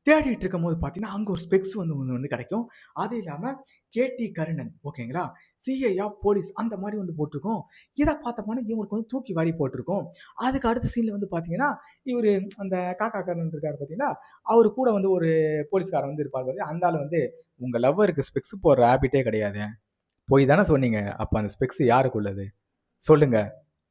தேடிட்டு இருக்கும்போது பார்த்தீங்கன்னா, அங்க ஒரு ஸ்பெக்ஸ் வந்து ஒண்ணு வந்து கிடைக்கும். அது இல்லாம கேடி கருணன் ஓகேங்களா, சிஐ ஆஃப் போலீஸ் அந்த மாதிரி வந்து போட்டிருக்கும். இதை பார்த்தோம்னா இவங்களுக்கு வந்து தூக்கி வாரி போட்டிருக்கும். அதுக்கு அடுத்த சீன்ல வந்து பார்த்தீங்கன்னா, இவரு அந்த காக்கா கருணன் இருக்காரு பார்த்தீங்களா, அவரு கூட வந்து ஒரு போலீஸ்காரர் வந்து இருப்பாரு. அந்த ஆளு வந்து, உங்க லவ்வருக்கு ஸ்பெக்ஸ் போடுற ஹேபிட்டே கிடையாது, போய் தானே சொன்னீங்க, அப்ப அந்த ஸ்பெக்ஸ் யாருக்கு உள்ளது சொல்லுங்க,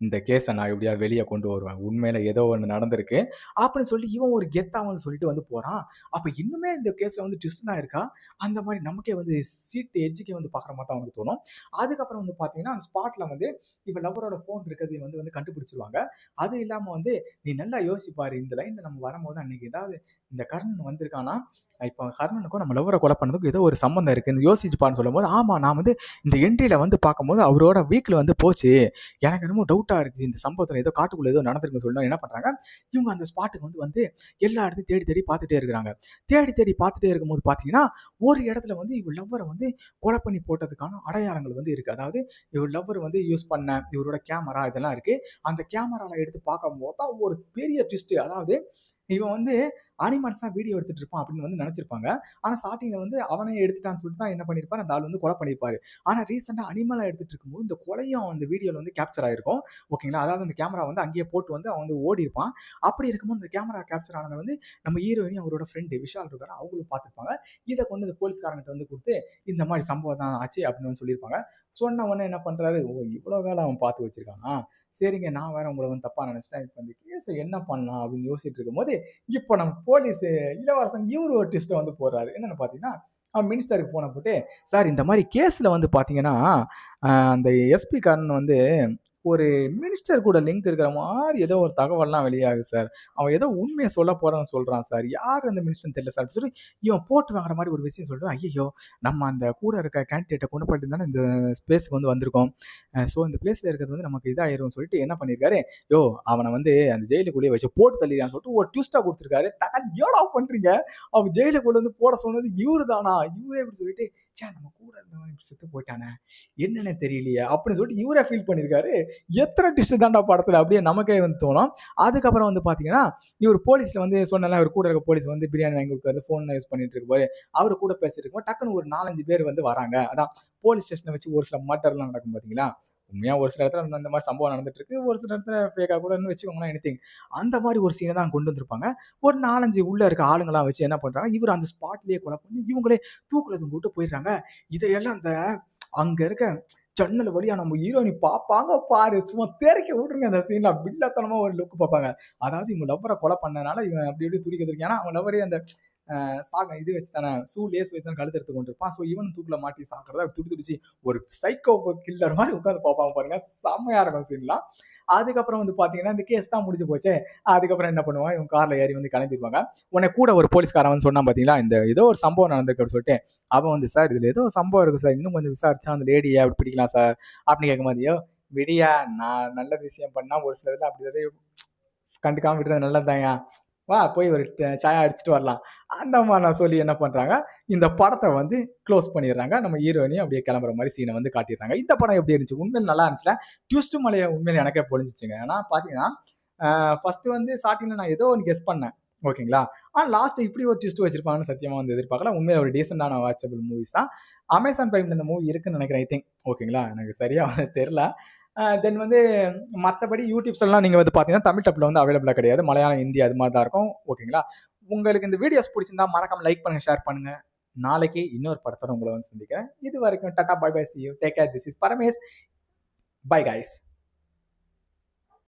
இந்த கேஸை நான் எப்படியாவது வெளியே கொண்டு வருவேன், உண்மையில ஏதோ ஒன்று நடந்திருக்கு அப்படின்னு சொல்லி இவன் ஒரு கெத்தா வந்து சொல்லிட்டு வந்து போறான். அப்ப இன்னுமே இந்த கேஸ்ல வந்து ட்விஸ்ட் தான் இருக்கா, அந்த மாதிரி நமக்கே வந்து சீட் எஜ்ஜுக்கே வந்து பாக்குற மாதிரி தான் வந்து தோணும். அதுக்கப்புறம் வந்து பாத்தீங்கன்னா, அந்த ஸ்பாட்ல வந்து இப்ப லவரோட போன் இருக்கிறது வந்து கண்டுபிடிச்சிருவாங்க. அது இல்லாம வந்து நீ நல்லா யோசிப்பாரு, இந்த லைன்ல நம்ம வரும்போது அன்னைக்கு ஏதாவது இந்த கர்ணன் வந்திருக்கானா, இப்போ கர்ணனுக்கும் நம்ம லவரை கொலை பண்ணதுக்கும் ஏதோ ஒரு சம்பந்தம் இருக்கு யோசிச்சு பாருன்னு சொல்லும் போது, ஆமா நான் வந்து இந்த என்ட்ரியில வந்து பார்க்கும்போது அவரோட வீக்ல வந்து போச்சு, எனக்கு என்னமோ டவுட் டவுட்டா இருக்கு, இந்த சம்பவத்துல ஏதோ காட்டுக்குள்ள ஏதோ நடந்திருக்குன்னு சொல்லி என்ன பண்றாங்க, இவங்க அந்த ஸ்பாட்டுக்கு வந்து எல்லா இடத்தையும் தேடி தேடி பார்த்துட்டே இருக்கிறாங்க. தேடி தேடி பார்த்துட்டே இருக்கும்போது பாத்தீங்கன்னா ஒரு இடத்துல வந்து இவர் லவ்வரை வந்து கொலை பண்ணி போட்டதுக்கான அடையாளங்கள் வந்து இருக்கு. அதாவது இவர் லவ்வர் வந்து யூஸ் பண்ண இவரோட கேமரா இதெல்லாம் இருக்கு. அந்த கேமரால எடுத்து பார்க்கும்போது தான் ஒரு பெரிய ட்விஸ்ட். அதாவது இவன் வந்து அனிமல்ஸா வீடியோ எடுத்துட்டு இருப்பான் அப்படின்னு வந்து நினைச்சிருப்பாங்க. ஆனா ஸ்டார்டிங்ல வந்து அவனே எடுத்துட்டான்னு சொல்லிட்டு தான் என்ன பண்ணிருப்பாரு, அந்த ஆள் வந்து கொலை பண்ணிருப்பாரு. ஆனா ரீசெண்டா அனிமலா எடுத்துட்டு இருக்கும்போது இந்த கொலையும் அந்த வீடியோல வந்து கேப்சர் ஆயிருக்கும். ஓகேங்களா, அதாவது அந்த கேமரா வந்து அங்கேயே போட்டு வந்து அவன் வந்து ஓடி இருப்பான். அப்படி இருக்கும்போது இந்த கேமரா கேப்சர் ஆனதை வந்து நம்ம ஹீரோயினி அவரோட ஃப்ரெண்டு விஷால் இருக்காரு, அவங்களும் பார்த்துருப்பாங்க. இதை கொண்டு இந்த போலீஸ்காரங்கிட்ட வந்து கொடுத்து இந்த மாதிரி சம்பவம் தான் ஆச்சு அப்படின்னு வந்து சொல்லியிருப்பாங்க. சொன்ன உடனே என்ன பண்றாரு, ஓ இவ்வளோ வேலை அவன் பார்த்து வச்சிருக்கானா, சரிங்க நான் வேற உங்களை வந்து தப்பா நினைச்சிட்டேன், இப்போ இந்த கேஸை என்ன பண்ணலாம் அப்படின்னு யோசிச்சுட்டு இருக்கும்போது இப்போ நம்ம போலீஸ் இளவரசன் இவரு ஒரு ட்விஸ்ட்டை வந்து போடுறாரு. என்னன்னு பார்த்தீங்கன்னா, அவன் மினிஸ்டருக்கு ஃபோனை போட்டு, சார் இந்த மாதிரி கேஸில் வந்து பார்த்தீங்கன்னா அந்த எஸ்பி காரன் வந்து ஒரு மினிஸ்டர் கூட லிங்க் இருக்கிற மாதிரி ஏதோ ஒரு தகவல்லாம் வெளியாகுது சார். அவன் ஏதோ உண்மையை சொல்ல போறான்னு சொல்றான் சார். யார் அந்த மினிஸ்டர்னு தெரியல சார் சொல்லி இவன் போட்டு வாங்குற மாதிரி ஒரு விஷயம் சொல்லிட்டு, ஐயோ நம்ம அந்த கூட இருக்க கேண்டிடேட்டை கொண்டு போயிட்டு தானே இந்த ஸ்பேஸுக்கு வந்து வந்திருக்கோம். ஸோ இந்த பிளேஸில் இருக்கிறது வந்து நமக்கு இதாயிரும் சொல்லிட்டு என்ன பண்ணியிருக்காரு, யோ அவனை வந்து அந்த ஜெயிலுக்குள்ளேயே வச்சு போட்டு தள்ளிடான்னு சொல்லிட்டு ஒரு ட்விஸ்டா கொடுத்துருக்காரு. ஏடா பண்றீங்க, அவன் ஜெயிலுக்குள்ள வந்து போட சொன்னது இவரு தானா, இவரே இப்படி சொல்லிட்டு சே நம்ம கூட இருந்தவன் இப்படி செத்து போயிட்டானே என்னன்னு தெரியலையே அப்படின்னு சொல்லிட்டு இவரே ஃபீல் பண்ணியிருக்காரு. எத்தனை டிஸ்ட் தாண்டா படத்துல அப்படியே நமக்கே வந்து தோணும். அதுக்கப்புறம் வந்து பாத்தீங்கன்னா இவர் போலீஸ்ல வந்து சொன்னல, அவர் கூட இருக்க போலீஸ் வந்து பிரியாணி வாங்கி கொடுக்காரு, போன் யூஸ் பண்ணிட்டு இருக்கும்போது அவரு கூட பேசிட்டு இருக்கும்போது டக்குன்னு ஒரு 4-5 பேர் வந்து வராங்க. அதான் போலீஸ் ஸ்டேஷனை வச்சு ஒரு சில மர்டர்லாம் நடக்கும் பாத்தீங்களா, உண்மையா ஒரு சில இடத்துல இந்த மாதிரி சம்பவம் நடந்துட்டு இருக்கு, ஒரு சில இடத்துல ஃபேக்கா கூட வச்சுக்கோங்களேன், எனிதிங். அந்த மாதிரி ஒரு சீனை தான் கொண்டு வந்திருப்பாங்க. ஒரு 4-5 உள்ள இருக்க ஆளுங்களாம் வச்சு என்ன பண்றாங்க, இவர் அந்த ஸ்பாட்லயே கொலை பண்ணி இவங்களே தூக்குல தொங்கிட்டு போயிடுறாங்க. இதையெல்லாம் அந்த அங்க இருக்க ஜன்னல் வழியா நம்ம ஹீரோயினி பார்ப்பாங்க பாரு, சும்மா தெறிக்க விட்டுருங்க அந்த சீன்ல. வில்லத்தனமா ஒரு லுக் பார்ப்பாங்க. அதாவது இவங்க லவ்வரை கொலை பண்ணனால இவன் அப்படி இப்படி துடிக்க துடிக்க, ஏன்னா அவன் லவ்வரே அந்த சாக இது வச்சு தானே லேஸ் வச்சு தான் கழுத்து எடுத்து கொண்டிருப்பான். ஸோ இவனும் தூக்கில மாட்டி சாக்கிறதா துடி துடிச்சு ஒரு சைக்கோ கில்லர் மாதிரி உட்காந்து பார்ப்பாங்க பாருங்க. செம்மையா இருக்கும் சீன்லாம். அதுக்கப்புறம் வந்து பாத்தீங்கன்னா இந்த கேஸ் தான் முடிஞ்சு போச்சு. அதுக்கப்புறம் என்ன பண்ணுவான், இவன் கார்ல ஏறி வந்து கிளம்பிடுவாங்க. உடனே கூட ஒரு போலீஸ்காரன் வந்து சொன்னான் பாத்தீங்களா, இந்த ஏதோ ஒரு சம்பவம் நடந்திருக்கு சொல்லிட்டு, அவன் வந்து சார் இதுல ஏதோ சம்பவம் இருக்கு சார், இன்னும் கொஞ்சம் விசாரிச்சா அந்த லேடியை அப்படி பிடிக்கலாம் சார் அப்படின்னு கேட்கும் போது, விடியா நான் நல்ல விஷயம் பண்ணா ஒரு சில இதுல அப்படி எதாவது கண்டுக்காம விட்டுறது நல்லதுதாங்க, வா போய் ஒரு சாயா அடிச்சுட்டு வரலாம் அந்த மாதிரி நான் சொல்லி என்ன பண்றாங்க, இந்த படத்தை வந்து க்ளோஸ் பண்ணிடுறாங்க. நம்ம ஹீரோயினையும் அப்படியே கிளம்புற மாதிரி சீனை வந்து காட்டிடுறாங்க. இந்த படம் எப்படி இருந்துச்சு, உண்மையில நல்லா இருந்துச்சுல. டியூஸ்ட் மலையை உண்மையில எனக்கே பொழிஞ்சிச்சுங்க. ஏன்னா பாத்தீங்கன்னா ஃபர்ஸ்ட் வந்து ஸ்டார்டிங்ல நான் ஏதோ ஒன்று கெஸ் பண்ணேன், ஓகேங்களா. ஆனால் லாஸ்ட் இப்படி ஒரு ட்விஸ்ட் வச்சிருப்பாங்கன்னு சத்தியமா வந்து எதிர்பார்க்கல. உண்மையில ஒரு டீசெண்டான வாட்சபிள் மூவிஸ் தான். அமேசான் பிரைம்ல இந்த மூவி இருக்குன்னு நினைக்கிறேன், ஐ திங்க். ஓகேங்களா, எனக்கு சரியா வந்து தெரியல. தென் வந்து மற்றபடி யூடியூப்ஸ் எல்லாம் நீங்கள் வந்து பார்த்தீங்கன்னா தமிழ் டப்பில் வந்து அவைலபிளாக கிடையாது, மலையாளம் ஹிந்தி அது மாதிரி தான் இருக்கும். ஓகேங்களா, உங்களுக்கு இந்த வீடியோஸ் பிடிச்சிருந்தா மறக்காம லைக் பண்ணுங்க, ஷேர் பண்ணுங்க. நாளைக்கு இன்னொரு படத்தோட உங்களை வந்து சந்திக்கிறேன். இது வரைக்கும் tata bye bye, see you, take care, this is Paramesh, bye guys.